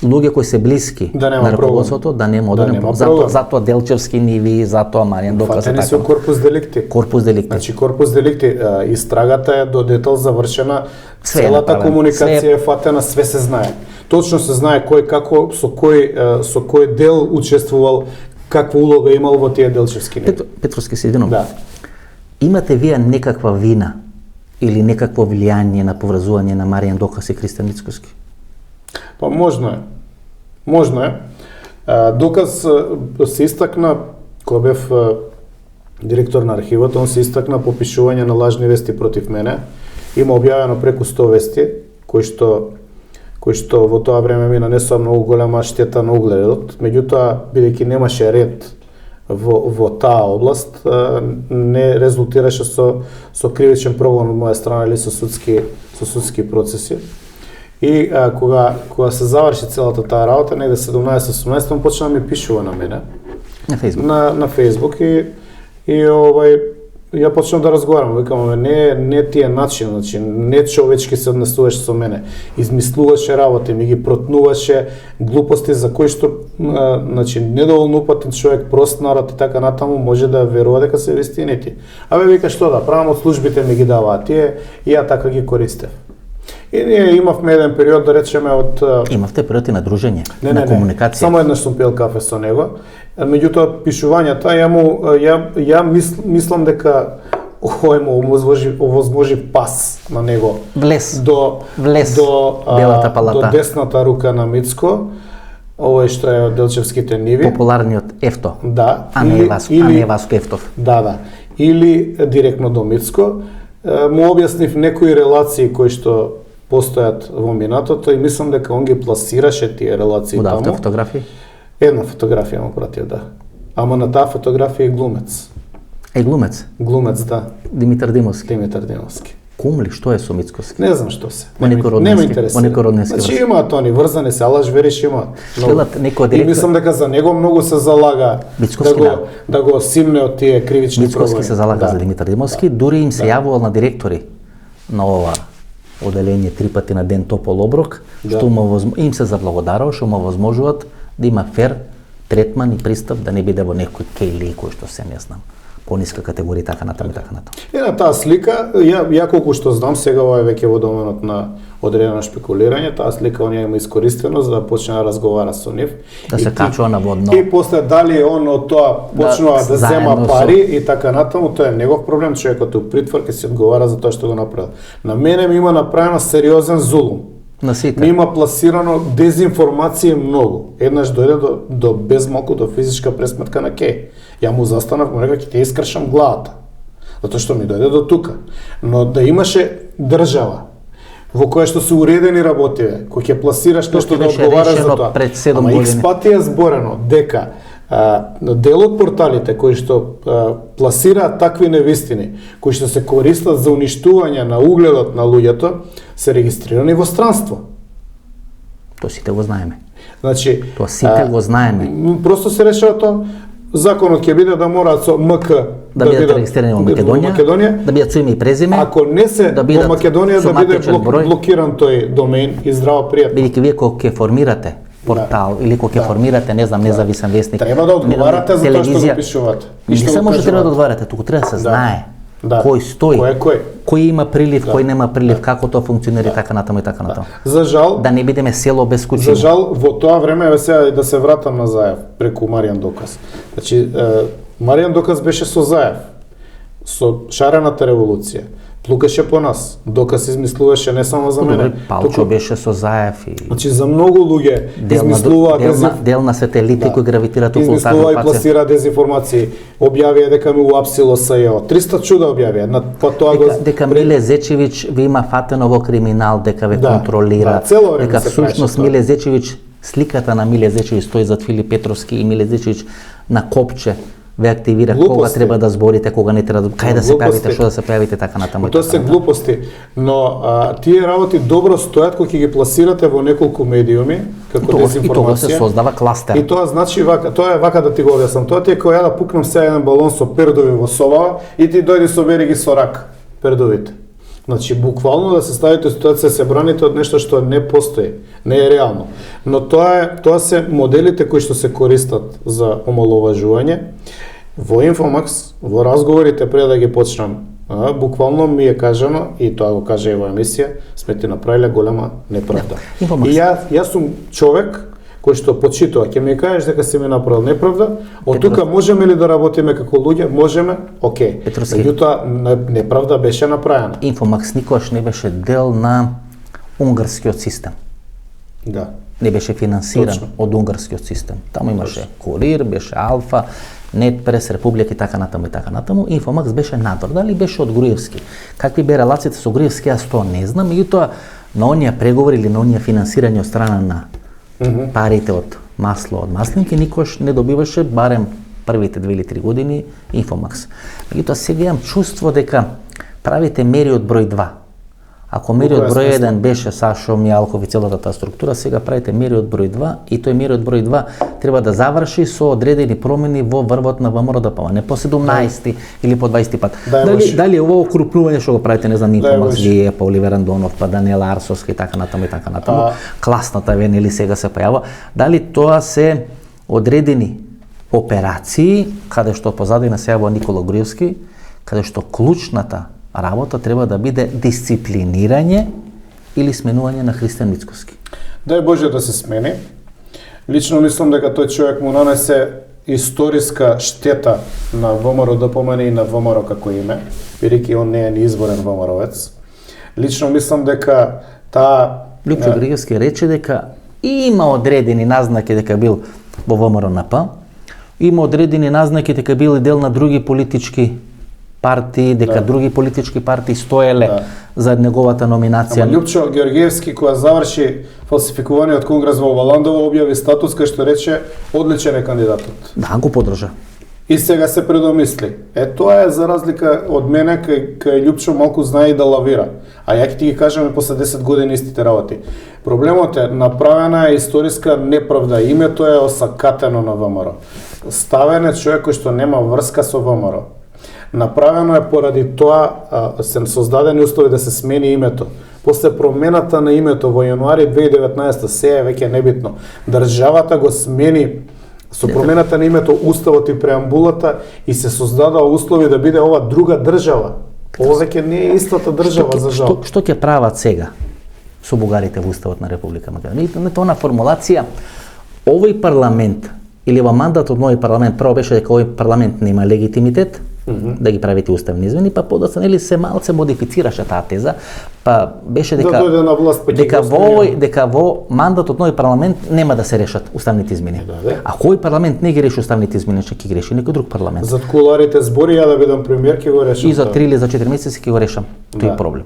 луѓе кои се блиски Да нема на рководството, да нема одреден проблем. затоа Делчевски ниви, затоа Маријан Доказ и Фатени се така. корпус деликти. Корпус деликти. Значи корпус деликти, истрагата е до детал завршена, Све е целата направено. комуникација е фатена, све се знае. Точно се знае кој како со кој дел учествувал, каква улога имал во тие Делчевски ниви. Петровски се едино. Да. Имате вие некаква вина или некакво влијание на поврзување на Маријан Доказ и Христијан Мицковски? Па можно е. Можно е. Доказ се истакна, кога бев директор на архивот, он се истакна по пишување на лажни вести против мене. Има објавено преку 100 вести, кои што во тоа време ми нанесоа многу голема штета на угледот. Меѓутоа, бидејќи немаше ред во таа област, не резултираше со кривичен прогон од моја страна или со судски процеси. И кога се заврши целата таа работа, негде 17-18, он почна да ми пишува на мене. На Facebook. На Facebook и ја почнав да разговарам, викам, не тие начин, значи не човечки се однесуваше со мене. Измислуваше работи, ми ги протнуваше глупости за кои што значи недоволно упатен човек, прост народ и така натаму може да верува дека се вистините. Вика што да правам, од службите ми ги даваат тие и ја така ги користев. И ние имавме еден период, да речеме, од... Имавте период и на дружење, на комуникација. Само еднаш сум пил кафе со него. Меѓутоа, пишувањата, ја мислам дека овој му овозможи пас на него. Влез До Белата палата. До десната рука на Мицко, овој што е од Делчевските ниви. Популарниот Ефто. Да. А не Васко Ефтов. Да. Или директно до Мицко. Му објаснив некои релации кои што постојат во минатото и мислам дека он ги пласираше тие релации таму. Удавте фотографии? Една фотографија му пратив, да. Ама на таа фотографија е глумец. Глумец? Глумец, да. Димитар Димовски? Димитар Димовски. Кум ли, што е со Мицковски? Не знам што се. Не ме интересира. Значи имаат они врзани се, Алаш Вериш има. И мислам дека за него многу се залага да го симне од тие кривични пробои. Мицковски се залага за Димитар Димовски, дури им се јавувал на директори на ова оделение 3 пати на ден топол оброк, што им се заблагодарува што му возможуваат да има фер третман и пристап, да не биде во некој кејли кој што се не знам, пониска категорија така натаму. И на таа слика, ја колку што знам, сега ова е веќе во доменот на одредено шпекулирање, таа слика он ја има искористено за да почне да разговара со нив. Да се качува на водно. И после дали он од тоа почнува да зема пари и така натаму, тоа е негов проблем, човекот у притвор ќе се одговара за тоа што го направил. На мене ми има направено сериозен зулум. На сите. Ми има пласирано дезинформација многу. Еднаш дојде до безмалку до физичка пресметка на Кеј. Ја му застанав, му рекав, ќе те искршам главата. Затоа што ми дојде до тука. Но да имаше држава во која што се уредени работиве, кој ќе пласираш нешто да одговараш за тоа. Ама икс пати е зборено дека дел од порталите кои што пласираат такви невистини, кои што се користат за уништување на угледот на луѓето, се регистрирани во странство. Тоа сите го знаеме. Значи, тоа сите го знаеме. Просто се решава тоа. Законот ќе биде да мораат со МК да бидат регистрирани во Македонија, да бидат со име и презиме. Ако не се во Македонија да биде блокиран тој домен и здраво пријатно. Бидејќи вие кога ќе формирате портал или кога ќе формирате, не знам, независен весник, треба да одговарате за тоа што го пишувате. Не само што треба да одговарате, туку треба да се знае кој стои, кој има прилив, кој нема прилив, како тоа функционира и така натаму и така натаму. За жал, да не бидеме село без куќи. За жал, во тоа време, еве сега да се вратам на Заев преку Маријан Доказ. Значи, Маријан Доказ беше со Заев, со шарената револуција. Плукаше по нас. Доказ измислуваше не само за мене. Палчо беше со Заев и... Значи, за многу луѓе измислува... Дел на сателити кои гравитираат околу таа групација. Измислува и пласира дезинформации. Објавија дека ми уапсило СЈО. 300 чуда објавија. Дека Миле Зечевиќ ви има фатено во криминал, дека ве контролира. Дека всушност Миле Зечевиќ, сликата на Миле Зечевиќ стои зад Филип Петровски и Миле Зечевиќ на копче ве активира кога треба да зборите, кога не треба, кај да се појавите, што да се појавите, така натаму. Тоа се глупости, но тие работи добро стојат кога ќе ги пласирате во неколку медиуми, како дезинформација. И тоа се создава кластер. И тоа значи вака, тоа е вака да ти го објаснам. Тоа ти е кога ја да пукнам сега еден балон со пердови во собава и ти дојди собери ги со рак пердовите. Значи, буквално да се ставите ситуација, се браните од нешто што не постои, не е реално. Но тоа се моделите кои што се користат за омаловажување. Во Инфомакс, во разговорите пред да ги почнам, буквално ми е кажано, и тоа го кажа и во емисија, сме ти направиле голема неправда. И јас сум човек кој што почитува, ќе ми кажеш дека си ми направил неправда, од тука можеме ли да работиме како луѓе? Можеме, окей. Меѓутоа, неправда беше направена. Инфомакс никогаш не беше дел на унгарскиот систем. Да. Не беше финансиран од унгарскиот систем. Таму имаше Курир, беше Алфа, Нетпрес, Република и така натаму и така натаму. Инфомакс беше надвор, дали беше од Груевски. Какви бе релациите со Груевски, јас тоа не знам, меѓутоа на оние преговори или на оние финансирање од страна на парите од масло, од маслинки, никош не добиваше, барем првите 2 или 3 години, Инфомакс. Меѓутоа сега имам чувство дека правите мери од број 2. Ако мериот број 1 беше Сашо Мијалков и целата таа структура, сега правите мериот број 2 и тој мериот број 2 треба да заврши со одредени промени во врвот на ВМРО-ДПМН, не по 17 или по 20 пат. Дали ово окрупнување што го правите, не знам, Нико Мазлије, па Оливер Андонов, па Даниела Арсовска и така натаму, класната Венели сега се појава, дали тоа се одредени операции, каде што позадина се јавува Никола Груевски, каде што клучната работа треба да биде дисциплинирање или сменување на Христијан Мицкоски. Дај Боже да се смени. Лично мислам дека тој човек му нанесе историска штета на ВМРО-ДПМН и на ВМРО како име, бидејќи он не е ни изборен ВМРО-вец. Лично мислам дека таа Лјупчо Григевски рече дека има одредени назнаки дека бил во ВМРО-НП, има одредени назнаки дека бил и дел на други политички партии, дека други политички партии стоеле за неговата номинација. Ама Лјупчо Георгиевски, која заврши фалсификуваниот конгрес во Валандово, објави статус кај што рече одличен е кандидатот. Да, го подржа. И сега се предомисли. Тоа е за разлика од мене, кај Лјупчо малку знае и да лавира. А ја ќе ти ги кажеме после 10 години истите работи. Проблемот е, направена е историска неправда. Името е осакатено на ВМРО. Ставен е човек кој што нема врска со ВМРО. Направено е поради тоа, се создадени услови да се смени името. После промената на името во јануари 2019, се е веќе небитно. Државата го смени со промената на името уставот и преамбулата и се создадоа услови да биде ова друга држава. Ова веќе не е истата држава за жал. Што ќе прават сега со бугарите во уставот на Република Македонија? Не тоа на формулација овој парламент или во мандатот на овој парламент прво беше дека овој парламент нема легитимитет да ги правите уставни измени, па подоцна нели се малце модифицираше таа теза, па беше дека на власт, дека во мандатот на овој парламент нема да се решат уставните измени. Ако овој парламент не ги реши уставните измени, ќе ги реши некој друг парламент. Зад куларите збори ја да бидам премиер ќе го решам. И за 3 или за 4 месеци ќе го решам тој проблем.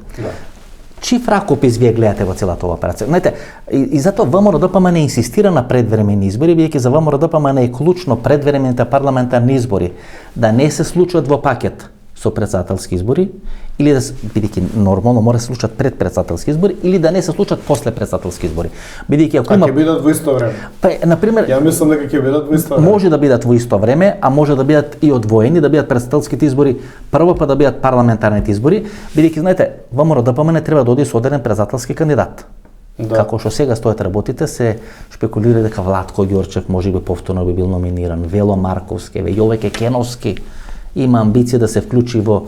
Чиф ракопис вие гледате во целата оваа операција? Знаете, и затоа ВМРО-ДПМН инсистира на предвремени избори, бидејќи за ВМРО-ДПМН е клучно предвремените парламентарни избори да не се случат во пакет со претседателски избори, или да бидејќи нормално мора да се случат пред претседателски избори, или да не се случат после претседателски избори. Бидејќи ако има ќе бидат во исто време. Па на пример, ја мислам дека ќе бидат во исто време. Може да бидат во исто време, а може да бидат и одвоени, да бидат претседателските избори прво, па да бидат парламентарните избори, бидејќи знаете, ВМРО-ДПМН треба да оди со одреден претседателски кандидат. Како што сега стојат работите, се шпекулира дека Владко Ѓорчев можеби повторно би бил номиниран, Вело Марковски, Јовеќе Кеновски има амбиција да се вклучи во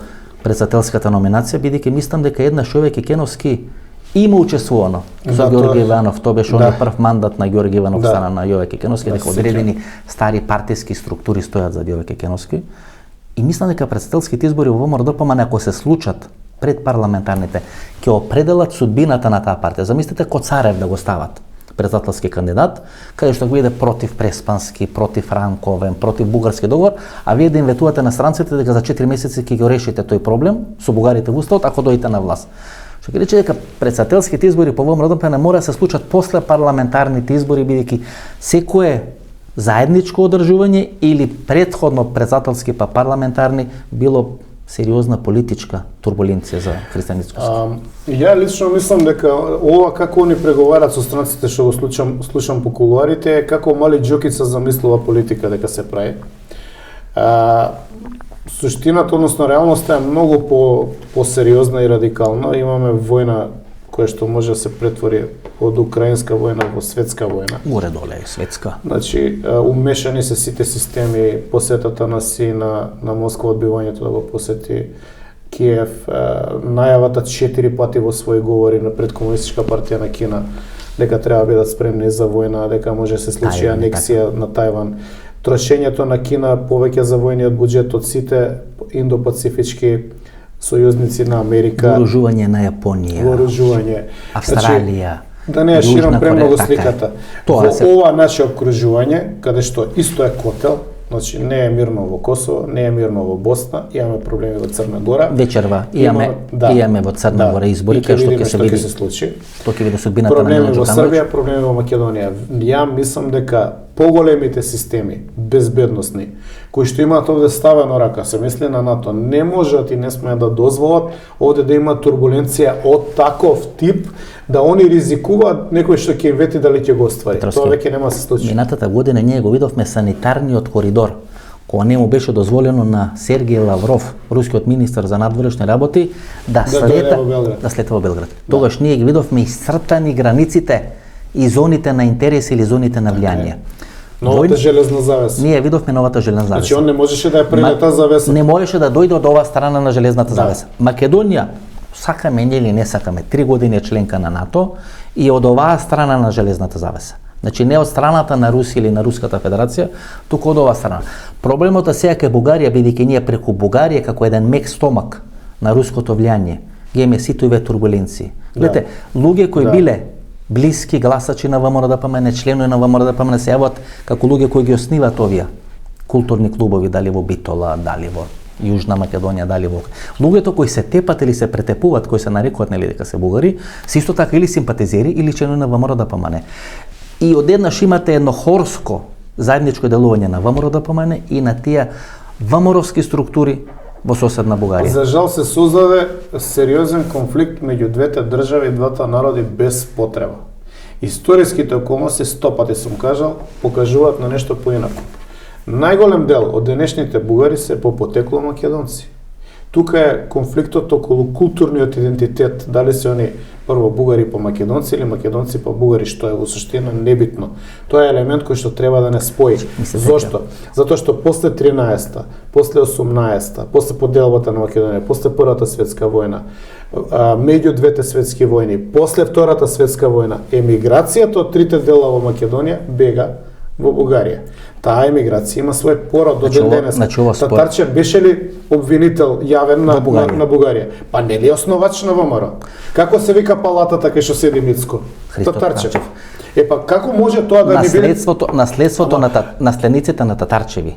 претседателската номинација, бидејќи мислам дека еднаш Јовеќе Кеновски има учествувано со Ѓорги Иванов, тоа беше оној прв мандат на Ѓорги Иванов стана на Јовеќе Кеновски, дека одредени стари партиски структури стојат за Јовеќе Кеновски. И мислам дека претседателските избори во ВМРО-ДПМН ако се случат пред парламентарните, ќе определат судбината на таа партија. Замислете Коцарев да го стават претседателски кандидат, каде што го биде против Преспански, против Ранковен, против бугарски договор, а вие да им ветувате на странците дека за 4 месеци ќе го решите тој проблем со бугарите во уставот ако дојдете на власт. Што ќе рече дека претседателските избори по ВМРО-ДПМН мора да се случат после парламентарните избори, бидејќи секое заедничко одржување или претходно претседателски па парламентарни било сериозна политичка турбуленција за Христијан Мицкоски. Ја лично мислам дека ова како они преговарат со странците што го слушам по кулуарите е како мали џокица замислува политика дека се прави. Суштината, односно реалноста е многу по-сериозна и радикална. Имаме војна која што може да се претвори од украинска војна во светска војна. Горе-доле е светска. Значи, умешани се сите системи, посетата на СИ на Москва, одбивањето да го посети Киев, најавата 4 пати во своји говори на пред Комунистичка партија на Кина дека треба да бидат спремни за војна, дека може да се случи анексија на Тајван. Трошењето на Кина повеќе за војниот буџет од сите индопацифички сојузници на Америка, вооружување на Јапонија, вооружување Австралија, да не ја ширам премногу сликата. Во ова наше окружување, каде што исто е котел, значи не е мирно во Косово, не е мирно во Босна, имаме проблеми во Црна Гора. Вечерва имаме во Црна Гора избори, кај што ќе се види случи. Што ќе биде судбината на проблеми во Србија, проблеми во Македонија. Ја мислам дека поголемите системи, безбедносни, кои што имаат овде ставено рака, се мисли на НАТО, не можат и не смеат да дозволат овде да има турбуленција од таков тип, да они ризикуваат некој што ќе им вети дали ќе го оствари. Тоа веќе нема да се случи. Минатата година ние го видовме санитарниот коридор, кога не му беше дозволено на Сергеј Лавров, рускиот министар за надворешни работи, да слета во Белград. Тогаш ние ги видовме исцртани границите и зоните на интерес или зоните на влијание. Новата железна завеса. Ние видовме новата железна завеса. Значи он не можеше да ја прелета завеса. Не можеше да дојде од оваа страна на железната завеса. Македонија, сакаме или не сакаме, 3 години е членка на НАТО и од оваа страна на железната завеса. Значи не од страната на Русија или на Руската федерација, туку од оваа страна. Проблемот е сега кај Бугарија, бидејќи ние преку Бугарија како еден мек стомак на руското влијание, ги имаме сите овие турбуленции. Гледате, луѓе кои биле блиски гласачи на ВМРО-ДПМН, членови на ВМРО-ДПМН се јават како луѓе кои ги основиваат овие културни клубови, дали во Битола, дали во Јужна Македонија, дали во луѓето кои се тепат или се претепуваат, кои се нарекуваат нели дека се бугари, се исто така или симпатизери или членови на ВМРО-ДПМН. И одеднаш имате едно хорско заедничко делување на ВМРО-ДПМН и на тие ВМРО-вски структури во соседна Бугарија. За жал се создаде сериозен конфликт меѓу двете држави и двата народи без потреба. Историските околности, 100 пати сум кажал, покажуваат на нешто поинако. Најголем дел од денешните бугари се по потекло македонци. Тука е конфликтот околу културниот идентитет, дали се они прво бугари по македонци или македонци по бугари, што е во суштина небитно. Тоа е елемент кој што треба да не спои. Зошто? Затоа што после 13-та, после 18-та, после поделбата на Македонија, после Првата светска војна, меѓу двете светски војни, после Втората светска војна, емиграцијата од трите дела во Македонија бега во Бугарија. Таа емиграција има свој пород до ден денес. Татарчев беше ли обвинител јавен на Бугарија? Па не ли основач на ВМРО? Како се вика палатата кај што седи Мицко? Татарчев. Па како може тоа да не биде наследството на наследниците на Татарчеви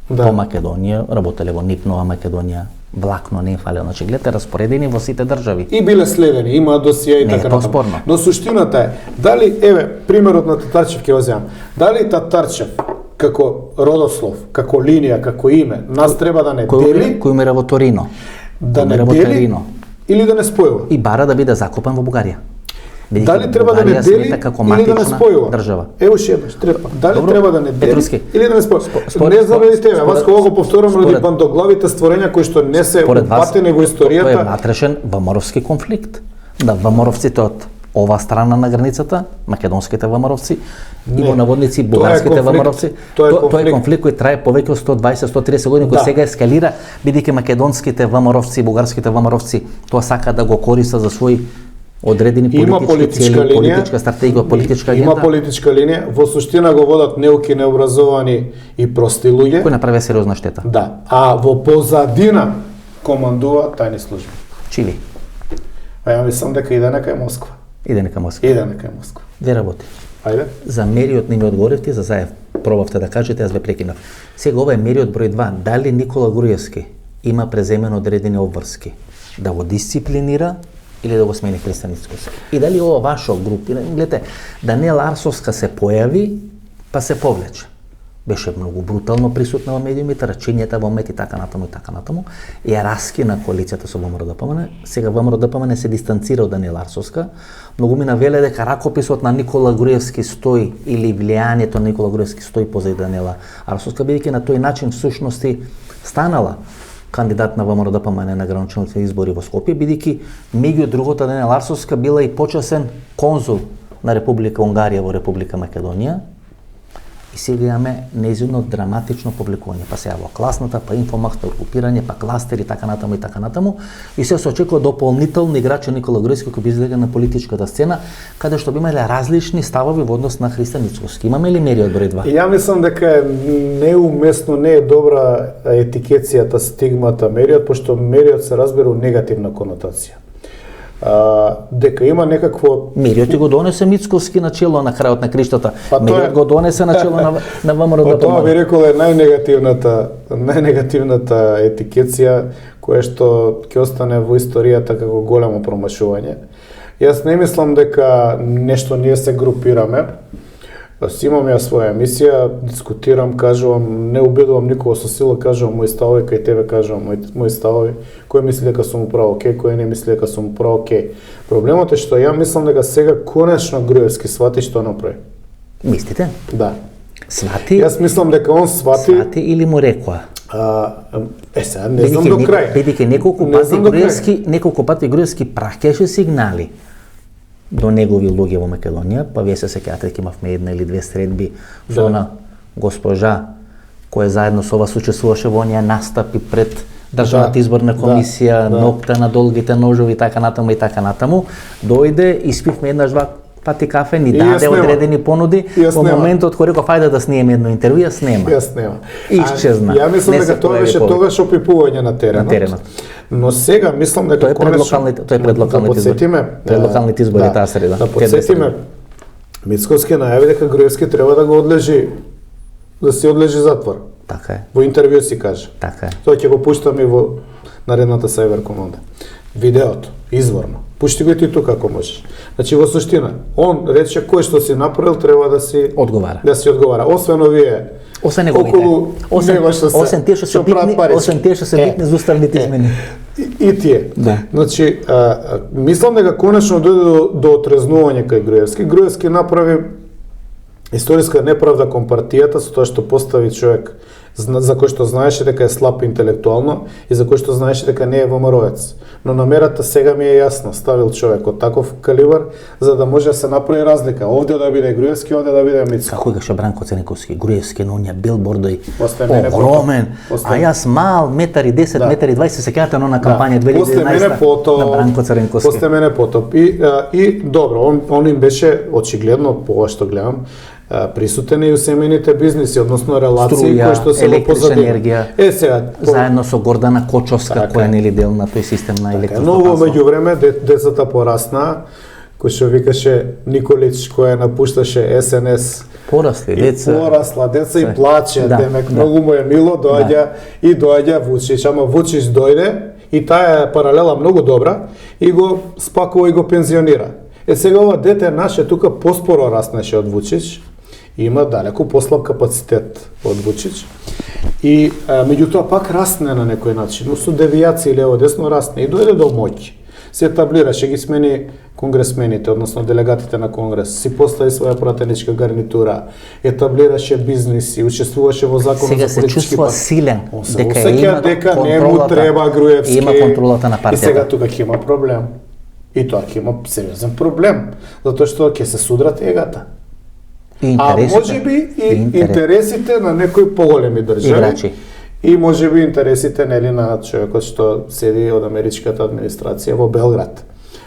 по Македонија, работеле во НИП Нова Македонија, влакно не фале, значи гледате распоредени во сите држави. И биле следени, има досија и така натаму. Но суштината е, дали примерот на Татарчев ќе го земам. Дали Татарчев како родослов, како линија, како име, нас треба да не дели, кој умира во Торино. Да не дели или да не спојува. И бара да биде закопан во Бугарија. Дали треба да не дели или да не спојува? Држава. Ево ше еднаш, треба. Дали треба да не дели или да не спојува? Не заради тебе, вас кога го повторам ради бандоглавите створења кои што не се упатени во историјата. Тоа е внатрешен ВМРО-вски конфликт. Да, ВМРО-вците од ова страна на границата, македонските ВМРО-вци, и во наводници бугарските ВМРО-вци. Тоа е конфликт кој трае повеќе од 120-130 години, кој сега ескалира, бидејќи македонските ВМРО-вци, бугарските ВМРО-вци тоа сакаат да го користат за своји одредени политички цели, политичка стратегија, политичка агенда. Има политичка линија, во суштина го водат неуки, необразовани и прости луѓе кои направија сериозна штета. Да, а во позадина командува тајни служби. Чили. А ја мислам дека иде нека е Москва. Иде нека Москва. Де работи? Ајде. За мериот не ми одговоривте, за Заев пробавте да кажете, јас ве прекинав. Сега ова е мериот број 2. Дали Никола Груевски има преземено одредени обврски да го дисциплинира или да го смени Христо Мицкоски? И дали ова вашо група, гледате, Даниела Арсовска се појави, па се повлече. Беше многу брутално присутна во медиумите, рачењата во мет и така натаму, и ја раскина коалицијата со ВМРО-ДПМН. Сега ВМРО-ДПМН се дистанцира од Даниела Арсовска. Многу ми навеле дека ракописот на Никола Груевски стои или влијанието на Никола Груевски стои позади Даниела Арсовска, бидејќи на тој начин всушности станала кандидат на ВМРО-ДПМН на граничните избори во Скопје, бидејќи меѓу другото Даниела Арсовска била и почесен конзул на Република Унгарија во Република Македонија. И сега имаме нејзино драматично публикување, па се јава класната, па инфомакс, па окупирање, па кластери, така натаму, и се очекува дополнителни играчи Никола Груевски кој би излега на политичката сцена, каде што би имале различни ставови во однос на Христо Мицкоски. Имаме ли мериот број 2? Ја мислам дека е неуместно, не е добра етикетцијата, стигмата мериот, пошто мериот се разбира у негативна конотација. Дека има некакво... Мериот го донесе Мицкоски на чело на крајот на криштата. Мериот го донесе на чело на ВМРО-ДПМН. Тоа би рекол е најнегативната етикетција која што ќе остане во историјата како големо промашување. Јас не мислам дека нешто ние се групираме. Имам ја своја емисија, дискутирам, кажувам, не убедувам никого со сила, кажувам мои ставови, кај тебе кажувам мои ставови, кој мисли дека сум управо окей, кој не мисли дека сум управо окей. Проблемот е што ја мислам дека сега конечно Груевски свати што направи. Мислите? Да. Свати? Јас мислам дека он свати или му рекоа? Сега не знам до крај. Бидејќи неколку пати Груевски праќаше сигнали до негови луѓе во Македонија, па вие се сеќавате дека имавме една или две средби со она госпожа која заедно со вас учествуваше во оние настапи пред Државната изборна комисија, нокта на долгите ножови и така натаму, дојде, испивме еднаш-два пати кафе, ни даде одредени понуди, во моментот кој реков ајде да снимеме едно интервју, снема. Исчезна. Ја мислам дека тоа беше тогаш опипување на теренот. Но сега мислам дека конечно тој пред локалните избори таа среда. Да подсетиме, Мицкоски најави дека Груевски треба да го одлежи, да се одлежи затвор. Така е. Во интервју си каже. Така е. Тоа ќе го пуштам и во наредната Сајбер команда. Видеото, изворно. Пушти го и ти тука ако можеш. Значи во суштина, он рече кој што си направил треба да си одговара. Да си одговара. Освен овие освен неговите. Освен тие што се битни за уставните измени. И тие. Да. Значи, мислам дека конечно дојде до отрезнување кај Груевски. Груевски направи историска неправда кон партијата со тоа што постави човек за кој што знаеше дека е слаб интелектуално и за кој што знаеше дека не е ВМРО-ец. Но намерата сега ми е јасна, ставил човек од таков калибар за да може да се направи разлика. Овде да биде Груевски, овде да биде Мицко. Како играше Бранко Ценековски, Груевски на оние билбордови, огромен, а јас мал, метар и 10, метар и 20, се сеќавате на кампања 2011 на Бранко Ценековски. После мене потоп. И добро, он им беше очигледно по ова што гледам, присутен и у семејните бизниси, односно релации кои што се во позадина. Енергија, сега заедно со Гордана Кочовска, која нели дел на тој систем на електростопанство. Но во меѓувреме децата порасна, кој што викаше Николич, која напушташе СНС. Порасли деца. И плаче, демек многу му е мило, доаѓа Вучич, ама Вучич дојде и таа паралела многу добра и го спакува и го пензионира. Сега ова дете наше тука поспоро раснеше од Вучич, има далеку послаб капацитет од Вучич и меѓутоа пак расне на некој начин, но со девијации лево десно расне и дојде до моќ. Се етаблираше, ги смени конгресмените, односно делегатите на конгрес, си постави своја пратеничка гарнитура, етаблираше бизниси, учествуваше во закон за политички партии. Сега се чувствува силен, дека не му треба Груевски. Има контролата на партијата. И сега тука ќе има проблем. И тоа ќе има сериозен проблем, затоа што ќе се судрат егата. А можеби и интересите на некои поголеми држави и можеби интересите нели на човекот што седи од америчката администрација во Белград,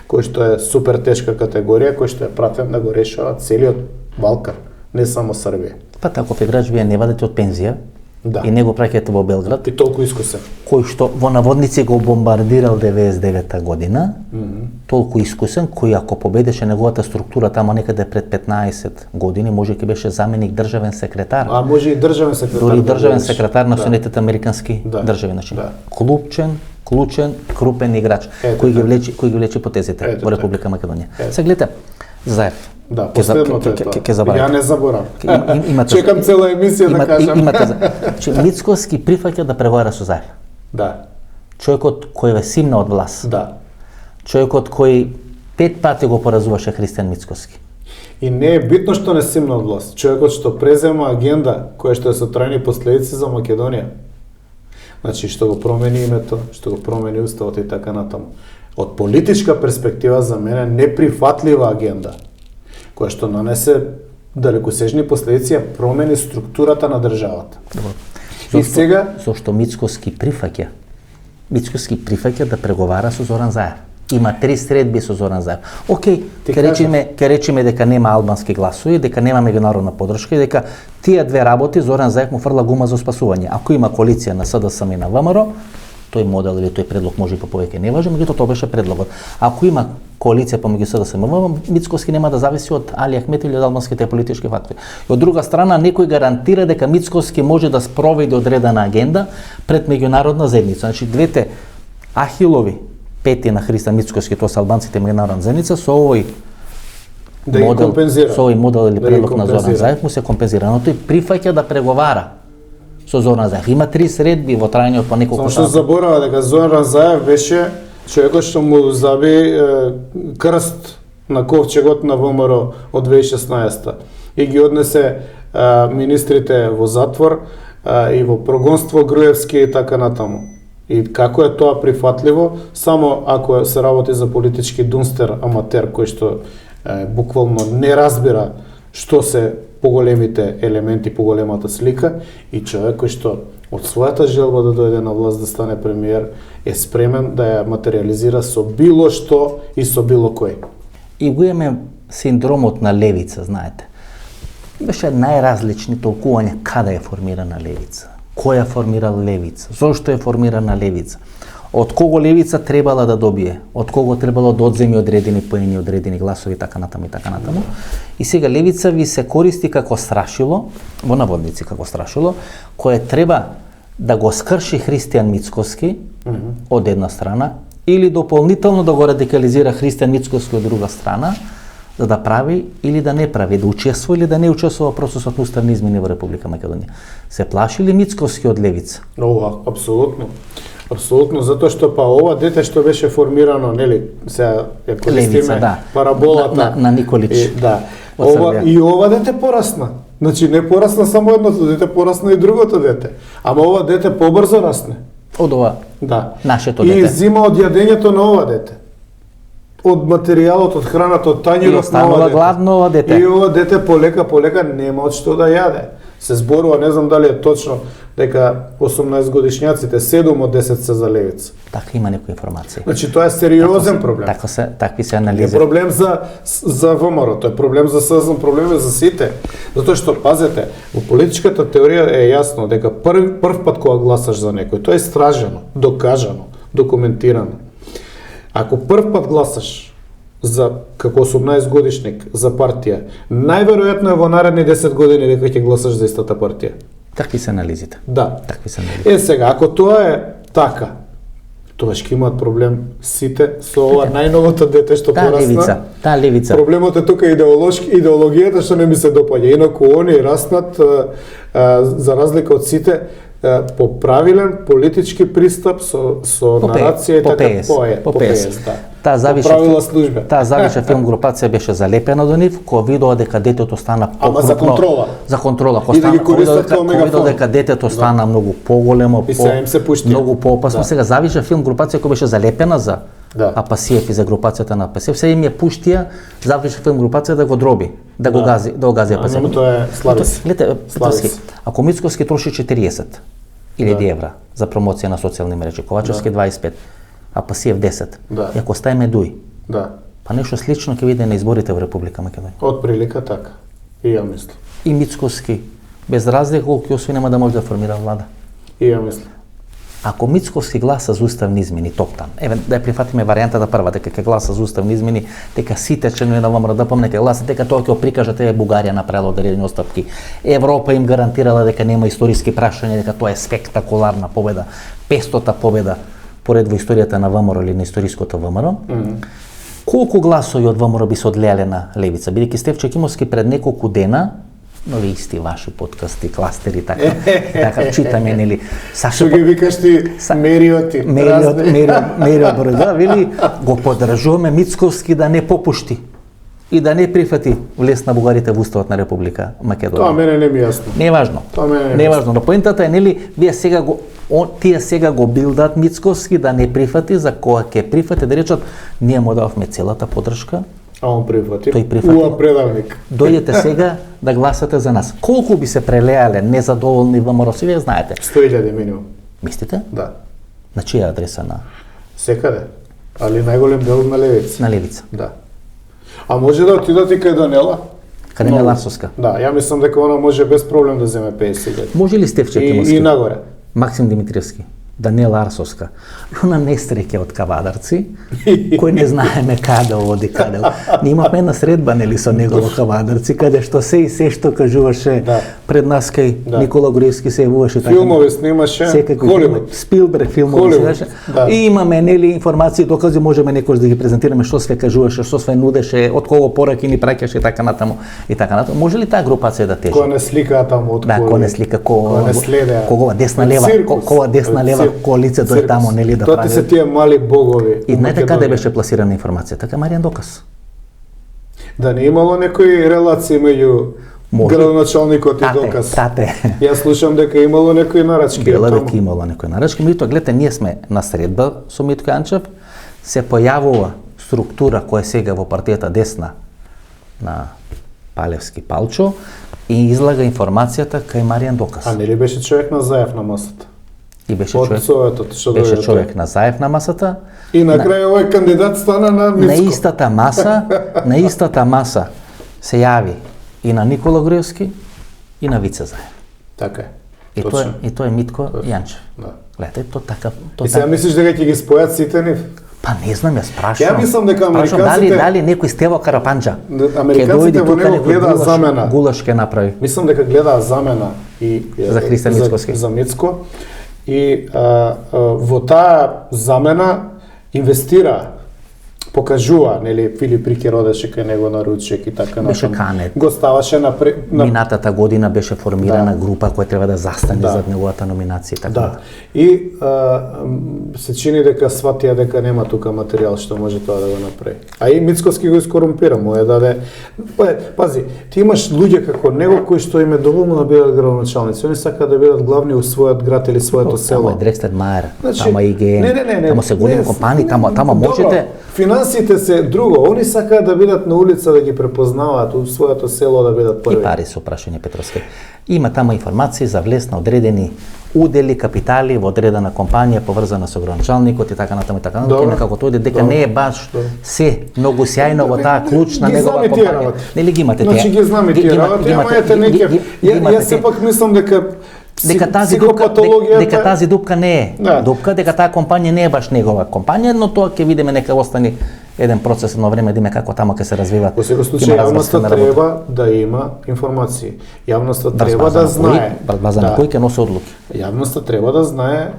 кој што е супер тешка категорија, кој што е пратен да го решава целиот Балкан, не само Србија. Па таков играч вие не вадите од пензија. Да. И него праќате во Белград. И толку искусен. Кој што во наводници го бомбардирал 99-та година, толку искусен, кој ако победеше неговата структура тамо некаде пред 15 години, може ќе беше заменик државен секретар. А може и државен секретар. Дори државен секретар на Соединетите американски држави, значи. Клучен, крупен играч, кој ги влече потезите во Република Македонија. Се гледате, Заев. Да, последното е тоа. Ја не заборавам. Чекам цела емисија да кажам. Мицкоски прифаќа да преговара со Заев. Да. Човекот кој ве симна од власт. Да. Човекот кој 5 пати го поразуваше Христијан Мицкоски. И не е битно што не симна од власт. Човекот што презема агенда која што е со трајни последици за Македонија. Значи што го промени името, што го промени уставот и така натаму. Од политичка перспектива за мене неприфатлива агенда, која што нанесе далекосежни последици, промени структурата на државата. И сега зошто Мицкоски прифаќа да преговара со Зоран Заев. Има 3 средби со Зоран Заев. Океј, ќе речеме дека нема албански гласови, дека нема меѓународна поддршка и дека тие две работи Зоран Заев му фрла гума за спасување. Ако има коалиција на СДСМ и на ВМРО, тој модел или тој предлог може и повеќе не важи, меѓутоа тоа беше предлогот. Ако има коалиција помеѓу СДСМ и ВМРО, Мицкоски нема да зависи од Али Ахмет или од албанските политички фактори. И од друга страна, некој гарантира дека Мицкоски може да спроведе одредена агенда пред меѓународна заедница. Значи, двете ахилови пети на Христијан Мицкоски, тоа се албанците и меѓународна заедница, со овој Да ги компензира. Со овој модел или Да ги предлог на Зоран компензира. Заев му се компензира, но тој прифаќа да преговара со Зоран Заев. Има 3 средби во трајање по неколку Само што сати. заборава дека Зоран Заев беше човекот што му заби крст на ковчегот на ВМРО од 2016 и ги однесе министрите во затвор и во прогонство Груевски и така натаму. И како е тоа прифатливо, само ако се работи за политички дунстер аматер кој што буквално не разбира што се поголемите елементи, поголемата слика и човек кој што од својата желба да дојде на власт да стане премиер е спремен да ја материализира со било што и со било кој. И го имаме синдромот на левица, знаете. Беше најразлични толкувања каде е формирана левица, кој ја формирал левица, зошто е формирана левица, од кого левица требала да добие, од кого требало да одземи одредени поени, одредени гласови, така натаму и така натаму. И сега левица ви се користи како страшило, во наводници како страшило, кое треба да го скрши Христијан Мицкоски од една страна, или дополнително да го радикализира Христијан Мицкоски од друга страна, за да прави или да не прави, да учествува или да не учествува во процесот на уставни измени во Република Македонија. Се плаши ли Мицкоски од левица? Апсолутно. Апсолутно, затоа што па ова дете што беше формирано, нели, сега ја користиме да. параболата на Николич. Да. Ова, и ова дете порасна. Значи не порасна само едното дете, порасна и другото дете. Ама ова дете побрзо расне. Од ова Да. нашето И дете. зима од јадењето на ова дете. Од материјалот, од храната, од И тањерот на останува ова дете. гладно ова дете. И ова дете полека нема од што да јаде. Се зборува, не знам дали е точно, дека 18 годишњаците 7 од 10 се за левица. Така има некои информации. Значи тоа е сериозен проблем. Такви се Не е анализи. проблем за ВМРО, тоа е проблем за СЗМ, проблем е за сите. Затоа што, пазете, во политичката теорија е јасно дека прв пат кога гласаш за некој, тоа е истражено, докажано, документирано. Ако прв пат гласаш за како 18 годишник за партија, најверојатно е во наредни 10 години дека ќе гласаш за истата партија. Такви се анализите. Да. Такви се анализите. Сега, ако тоа е така, тогаш ќе имаат проблем сите со ова најновото дете што порасна. Таа левица. Проблемот е тука идеологијата што не ми се допаѓа. Инаку они раснат за разлика од сите по правилен политички пристап со нарација и така попеес. да. Таа завиша правила служба. Таа завиша филм групација беше залепена до нив, кога видоа дека детето стана Ама за контрола. За контрола, И да ги користат како видоа мегафон. дека детето стана многу поголемо, И сега им се пушти. многу поопасно. Да. Сега завиша филм групација која беше залепена за Апасиев и за групацијата на Апасиев. Сега им ја пуштија завиша филм групација да го дроби, да го гази Апасиев. Но тоа е Славис. Гледате, Петровски, ако Мицкоски троши 40 илјади евра за промоција на социјални мрежи, Ковачевски 25, Апасиев 10. Да. И ако ставиме дуј, Да. па нешто слично ќе види на изборите во Република Македонија. Од прилика така. И ја мислам. И Мицкоски, без разлика колку ќе освои, нема да може да формира влада. И ја мислам. Ако Мицкоски гласа за уставни измени топтан, еве да ја прифатиме варијантата прва дека ќе гласа за уставни измени, дека сите членови на ВМРО да помне ќе гласа дека тоа ќе прикажат Бугарија направила одредени отстапки. Европа им гарантирала дека нема историски прашања, дека тоа е спектакуларна победа, 500-та победа поред во историјата на ВМРО или на историското ВМРО. Колку гласови од ВМРО би се одлеале на левица? Бидејќи Стефче Кимовски пред неколку дена, нови исти ваши подкасти, кластери, така читаме, нели, Што ги викаш ти мериоти? Мериот Борода, вели, го поддржуваме Мицкоски да не попушти и да не прифати влез на бугарите во уставот на Република Македонија. Тоа мене не ми е јасно. Не е важно. Тоа мене не е важно, но поентата е, нели, тие сега го билдат Мицкоски да не прифати, за кога ќе прифати, да речат, ние му дававме целата поддршка. А он прифати. Тој прифати. Уа предавник. Дојдете сега да гласате за нас. Колку би се прелеале незадоволни ВМРО-си, вие знаете. 100.000 минимум. Мислите? Да. На чија адреса на Секаде. Али најголем дел на левица. на левица? Да. А може да отидат и кај Данела? Каде не Ларсовска? Да, ја мислам дека она може без проблем да земе 50.000. Може ли Стефче Кимовски? И нагоре. Максим Димитриевски? Даниела Арсовска. Она не стреке од кавадарци, кој не знаеме каде оди, каде. Ние имавме една средба, нели, со него во кавадарци, каде што се и се што кажуваше пред нас кај Никола Груевски се јавуваше така. Филмови снимаше, Холивуд. Спилберг филмови снимаше. И имаме, нели, информации, докази, можеме некој да ги презентираме што све кажуваше, што све нудеше, од кого пораки ни праќаше и така натаму. И така натаму. Може ли таа групација да тежи? Која не слика таму од кој? Да, која не слика, кога десна лева, кога десна лева коалиција дое таму, нели, да прави. Тоа се тие мали богови. И знаете каде беше пласирана информација? Така Маријан Доказ. Да не имало некои релации меѓу градоначалникот и Доказ. Тате. Јас слушам дека имало некои нарачки. Била дека имало некои нарачки, меѓутоа гледате, ние сме на средба со Митко Јанчев, се појавува структура која сега во партијата десна на Палевски Палчо и излага информацијата кај Маријан Доказ. А нели беше човек на Заев на масата? И беше човек на Заев на масата. И на крај овој кандидат стана на Мицко. На истата маса се јави и на Никола Груевски и на Вице Заев. Така е. И тоа е Митко Јанчев. Да. Гледате, тоа така. И сега мислиш дека ќе ги спојат сите нив? Па не знам, јас прашувам. Ја мислам дека американците дали некој Стево Карапанџа. Американците во него гледаат замена. Гулаш ќе направи. Мислам дека гледаат замена и за Христо Мицковски. За Мицко. И во таа замена инвестира, покажува, нели, Филип Рикер одеше кај него на ручек и така беше канет. Го ставаше на минатата година беше формирана група која треба да застане зад неговата номинација така. Да. И се чини дека сватија дека нема тука материјал што може тоа да го направи. А и Мицковски го искорумпира, му даде. Пази, ти имаш луѓе како него кои што им е доволно да бидат градоначалници. Они сакаат да бидат главни у својот град или своето село. Тамо е Дрекстер Мајер, тамо е ИГН, тамо се големи компании, тамо можете. Финансите се друго, они сакаат да бидат на улица да ги препознаваат у своето село да бидат први. И пари со прашање Петровски. Има тамо информации за влез на одредени удели, капитали во одредена компанија поврзана со градоначалникот и така натаму и така натаму. И некако тоа дека не е баш се многу сјајно во таа клучна негова компанија. Нели ги имате тие? Значи ги знаме тие работи, ама ете неќе. Јас сепак мислам дека тази дупка не е дупка, дека таа компанија не е баш негова компанија, но тоа ќе видиме нека остане еден процес на време, да како тамо ќе се развиват. Во секој случај јавноста треба да има информации. Јавноста треба да знае. База на кој ќе носи одлуки. Јавноста треба да знае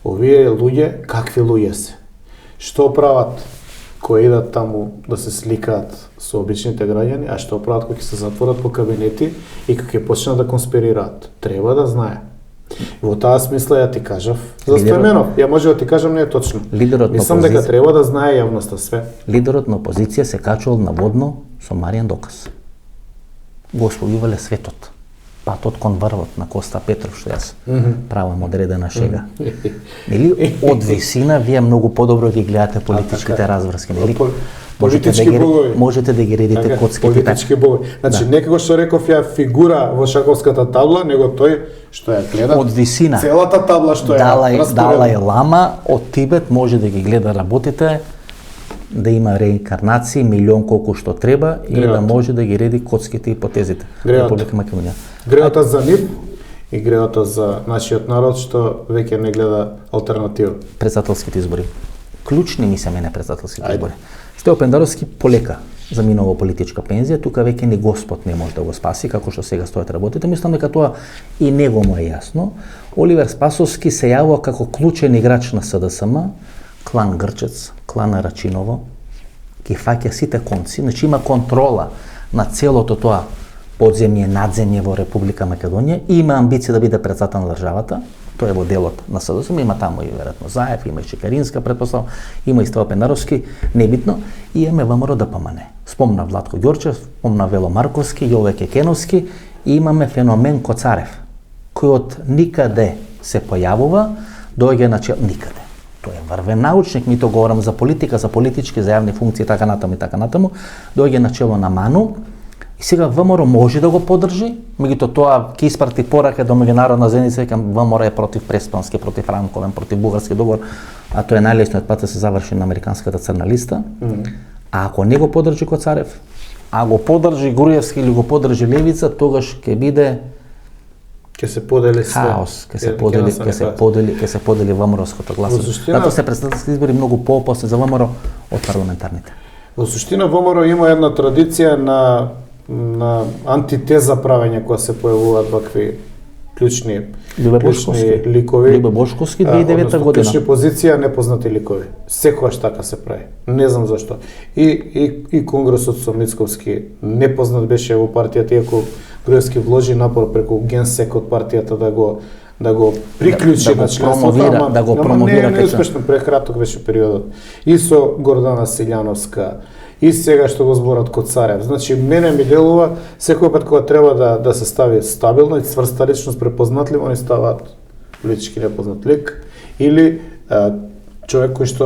овие луѓе какви луѓе се. Што прават кои идат таму да се сликаат со обичните граѓани, а што прават кога ќе се затворат по кабинети и кога ќе почнат да конспирираат. Треба да знае. Во таа смисла ја ти кажав за Стојменов. Ја може да ти кажам не е точно. Мислам дека треба да знае јавноста све. Лидерот на опозиција се качувал наводно со Маријан Доказ. Го освојувале светот. Патот кон врвот на Коста Петров, што јас правам одредена шега. Нели од висина вие многу подобро ги гледате политичките разврски, нели? Можете да ги редите коцките. Политички богови. Значи, некако што реков ја фигура во шаковската табла, него тој што ја гледа од висина. Целата табла што ја Далај Лама од Тибет може да ги гледа работите, да има реинкарнации, милион колку што треба и да може да ги реди коцките и потезите. Република Македонија. Греota за НИП и греota за нашиот народ што веќе не гледа алтернатива. Председателските избори. Клучни ми се мене председателските избори. Стево Пендаровски полека заминува во политичка пензија, тука веќе ни Господ не може да го спаси, како што сега стојат работите. Мислам дека тоа и него му е јасно. Оливер Спасовски се јавува како клучен играч на СДСМ, клан Грчец, клан Рачиново, ги фаќа сите конци, значи има контрола на целото тоа подземје, надземје во Република Македонија и има амбиција да биде председател на државата. Тоа е во делот на СДСМ, има таму и веројатно Заев, има и Чекаринска предпоставка, има и Стево Пендаровски, небитно, и имаме ВМРО ДПМН. Спомна Владко Ѓорчев, спомна Вело Марковски, Јове Кекеновски и имаме феномен Коцарев, кој од никаде се појавува, доаѓа на чел никаде. Тој е врвен научник, ми то говорам за политика, за политички, за јавни функции, така натаму, доаѓа на чело на МАНУ. И сега ВМРО може да го поддржи, меѓутоа тоа ќе испрати порака до меѓународна заедница дека ВМРО е против Преспански, против Ранковен, против Бугарски договор, а тоа е најлесниот пат да се заврши на американската црна листа. А ако не го поддржи Коцарев, а го поддржи Груевски или го поддржи Левица, тогаш ќе биде Ќе се подели све. Хаос, ќе се подели ВМРО-ското гласово. Затоа се председателски избори многу поопасни за ВМРО од парламентарните. Во суштина ВМРО има една традиција на антитеза правење кога се појавуваат вакви клучни ликови. Љубе Бошковски 2009 година. Клучни позиција, непознати ликови. Секогаш така се прави. Не знам зашто. И конгресот со Мицковски непознат беше во партијата, иако Груевски вложи напор преку генсек од партијата да го приклучи на членството, да го промовира. Не успешно, прекраток беше периодот. И со Гордана Силјановска, и сега што го зборат Коцарев. Значи, мене ми делува, секој пат кога треба да се стави стабилно и цврста личност, препознатливо, они стават политички непознат лик, или човек кој што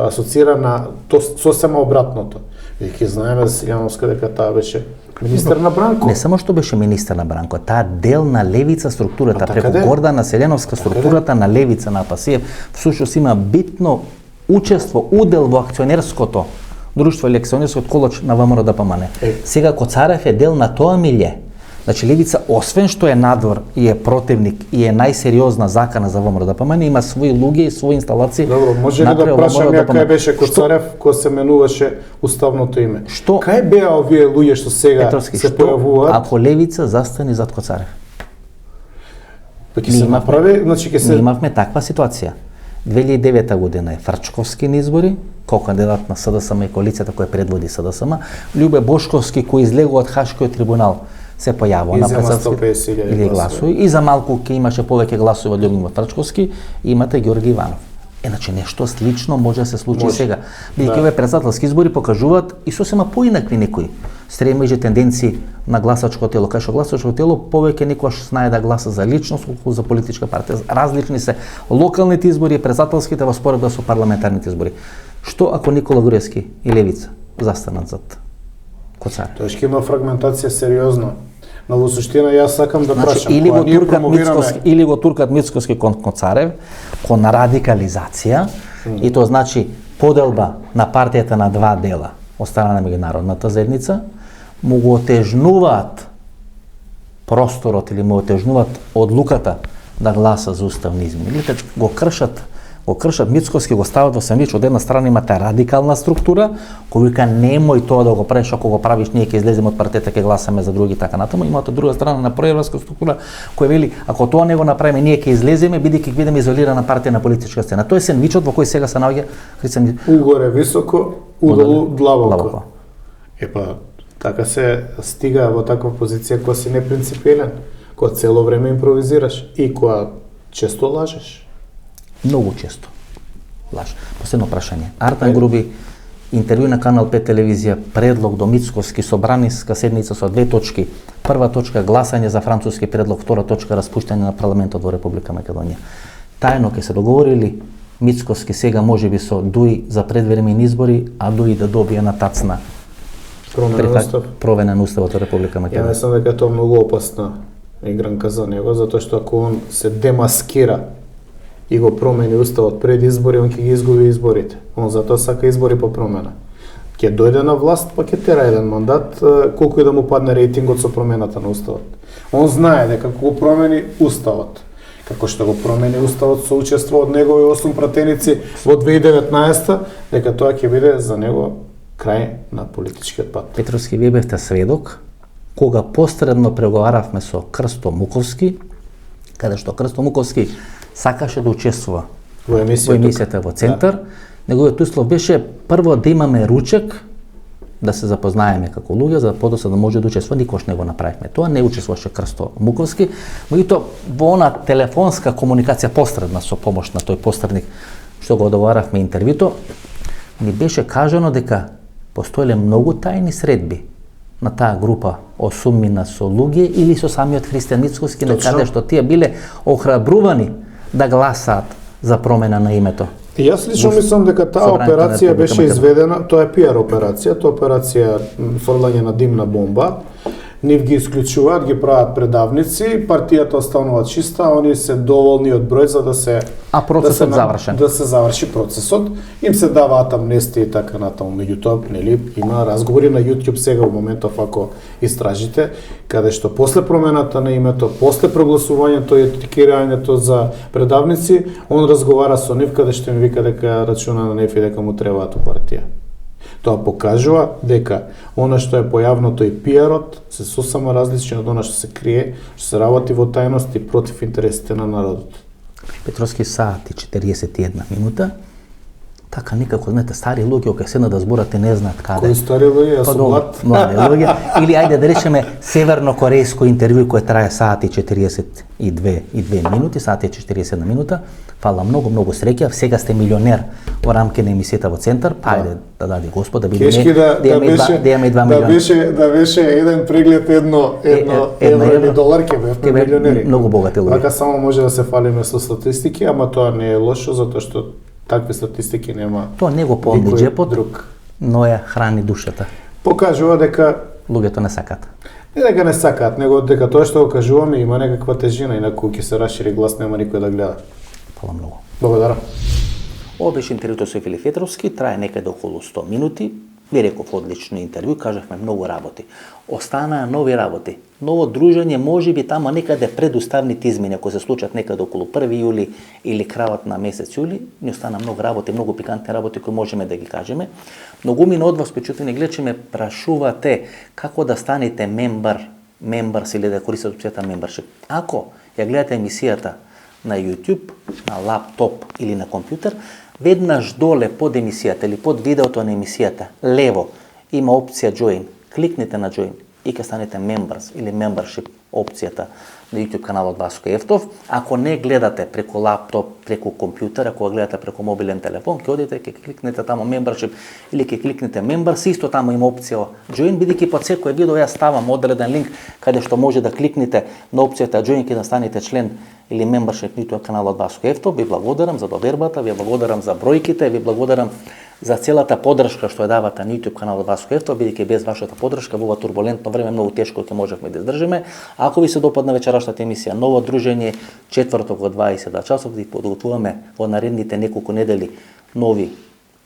асоцира на то сосема обратното. Веќе знаеме за Силјановска дека таа беше министер на Бранко. Не само што беше министер на Бранко, таа дел на левица структурата, преку Гордана Селјановска структурата на левица на Апасиев, всушност има битно учество, удел во акционерското друштво или акционерскиот колоч на ВМРО ДПМН. Сега Коцарев е дел на тоа милје. Значи левица, освен што е надвор и е противник и е најсериозна закана за ВМРО ДПМН, има свои луѓе и свои инсталации. Добро, може ли да прашам ја кај беше Коцарев кога се менуваше уставното име? Кај беа овие луѓе што сега се појавуваат? Ако левица застани зад Коцарев? Ќе се направи, значи ќе се... Ние имавме таква ситуација. 2009 година е Фрачковски на избори, кој кандидат на СДСМ и коалицијата која предводи СДСМ, Љубе Бошковски кој излегува од Хашкиот трибунал се појавува на председателски или гласови и за малку ќе имаше повеќе гласови од Љубомир Фрачковски, имате Ѓорги Иванов. Иначе нешто слично може да се случи сега. Бидејќи овие председателски избори покажуваат и сосема поинакви некои стремежи, тенденции на гласачко тело, кај што гласачко тело повеќе некогаш знае да гласа за личност колку за политичка партија. Различни се локалните избори и председателските во споредба со парламентарните избори. Што ако Никола Груевски и левица застанат зад Коцарев? Тоа ќе има фрагментација сериозна. Но во суштина јас сакам да прашам, или го туркат Мицковски кон Коцарев, кон радикализација, и тоа значи поделба на партијата на два дела од страна на меѓународната заедница, му го отежнуваат просторот или му отежнуваат одлуката да гласа за уставни измени. Видите, го кршат Мицковски, го стават во сандвич, од една страна имате радикална структура, кој вика немој тоа да го правиш, ако го правиш ние ќе излеземе од партијата, ќе гласаме за други така натаму. Имате друга страна на проевропска структура која вели ако тоа не го направиме ние ќе излеземе бидејќи ќе бидеме изолирана партија на политичка сцена. Тоа е сандвичот во кој сега се наоѓа Христијан. Угоре високо, удолу длабоко. Епа така се стига во таква позиција кога си непринципиелен, кога цело време импровизираш и кога често лажеш. Многу често лаж. Последно прашање. Артан Груби, интервју на Канал 5 телевизија, предлог до Мицковски со браниска седница со две точки. Прва точка гласање за француски предлог, втора точка распуштање на парламентот во Република Македонија. Тајно ќе се договорили Мицковски сега можеби со дуи за предвремени избори, а дуи да добие на тацна провена на уставот во Република Македонија. Ја мислам дека тоа многу опасна игранка за него, затоа што ако он се демаскира и го промени уставот пред избори, он ќе ги изгуби изборите. Он затоа сака избори по промена. Ќе дојде на власт, па ќе тера еден мандат, колку и да му падне рейтингот со промената на уставот. Он знае дека кога го промени уставот, како што го промени уставот со учество од негови 8 пратеници во 2019, дека тоа ќе биде за него крај на политичкиот пат. Петровски, вие бевте сведок кога посредно преговаравме со Крсто Муковски, каде што Крсто Муковски сакаше да учествува во емисијата во Центар. Неговиот услов беше прво да имаме ручек, да се запознаеме како луѓе, за да подоцна да може да учествува. Никош не го направивме тоа, не учествуваше Крсто Муковски, меѓутоа во она телефонска комуникација посредна со помош на тој посредник што го договаравме интервјуто, ни беше кажано дека постоеле многу тајни средби на таа група осумнина со луѓе или со самиот Христијан Мицковски, на каде што тие биле охрабрувани да гласаат за промена на името. И јас лично мислам дека таа операција беше изведена, тоа е пиар операција, тоа операција фрлање на димна бомба, нив ги исклучуваат, ги прават предавници, партијата останува чиста, а они се доволни од број за да се процесот завршен. Да се заврши процесот, им се даваат амнестија и така натаму. Меѓутоа, нели, има разговори на YouTube сега во моментов ако истражите, каде што после промената на името, после прогласувањето и етикирањето за предавници, он разговара со нив каде што им вика дека рачуна на нив и дека му требаат у партија. Тоа покажува дека она што е појавното и пиарот се сосема различно од она што се крие, што се работи во тајност и против интересите на народот. Петровски сати 41 минута. Така некако, знаете, стари луѓе кога седнат да зборат и не знаат каде. Кои стари луѓе, јас сум млад. Млади луѓе. Или ајде да речеме северно-корејско интервју кое трае сати 42 минути, сати 41 минута. Фала многу среќа. Сега сте милионер во рамки на емисијата во Центар. Па ајде да даде Господ да бидеме да имаме 2 милиони. Да беше еден преглед едно евро или долар ќе бевме милионери. Многу богати луѓе. Така само може да се фалиме со статистики, ама тоа не е лошо затоа што такви статистики нема. Тоа не го полни джепот, но ја храни душата. Покажува дека луѓето не сакаат. Не дека не сакаат, него дека тоа што го кажуваме има некаква тежина, инаку ќе се расшири глас, нема никој да гледа. Фала многу. Благодарам. Ова беше интервјуто со Филип Петровски, трае некаде околу 100 минути. Ви реков одлично интервју, кажавме многу работи. Останаа нови работи. Ново дружење можеби тамо некаде пред уставните измени, ако се случат некаде околу 1 јули или крајот на месец јули, ни остана многу работи, многу пикантни работи кои можеме да ги кажеме. Многумина од вас, почитувани гледачи, ме прашувате како да станете мембарс или да користите опцијата membership. Ако ја гледате емисијата на YouTube, на лаптоп или на компјутер, веднаш доле под емисијата или под видеото на емисијата, лево има опција Join. Кликнете на Join и ќе станете members или membership опцијата на YouTube каналот Васко Ефтов. Ако не гледате преку лаптоп, преку компјутер, ако гледате преку мобилен телефон, ќе одите, ќе кликнете тамо membership или ќе кликнете members, исто тамо има опција Join, бидејќи под секој видео јас ставам одреден линк каде што може да кликнете на опцијата Join и да станете член или membership на YouTube каналот Васко Ефтов. Ви благодарам за довербата, ви благодарам за бројките, ви благодарам за целата поддршка што ја давате на YouTube каналот Васко Ефтов, бидејќи без вашата поддршка во ова турбулентно време многу тешко ќе можевме да издржиме. Ако ви се допадна вечерашната емисија, ново дружење, четврток во 20 часов, да подготвуваме во наредните неколку недели нови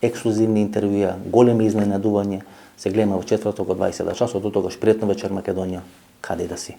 ексклузивни интервјуа, големи изненадувања. Се гледаме во четврток во 20 часов, до тогаш пријатна вечер Македонија, каде да си.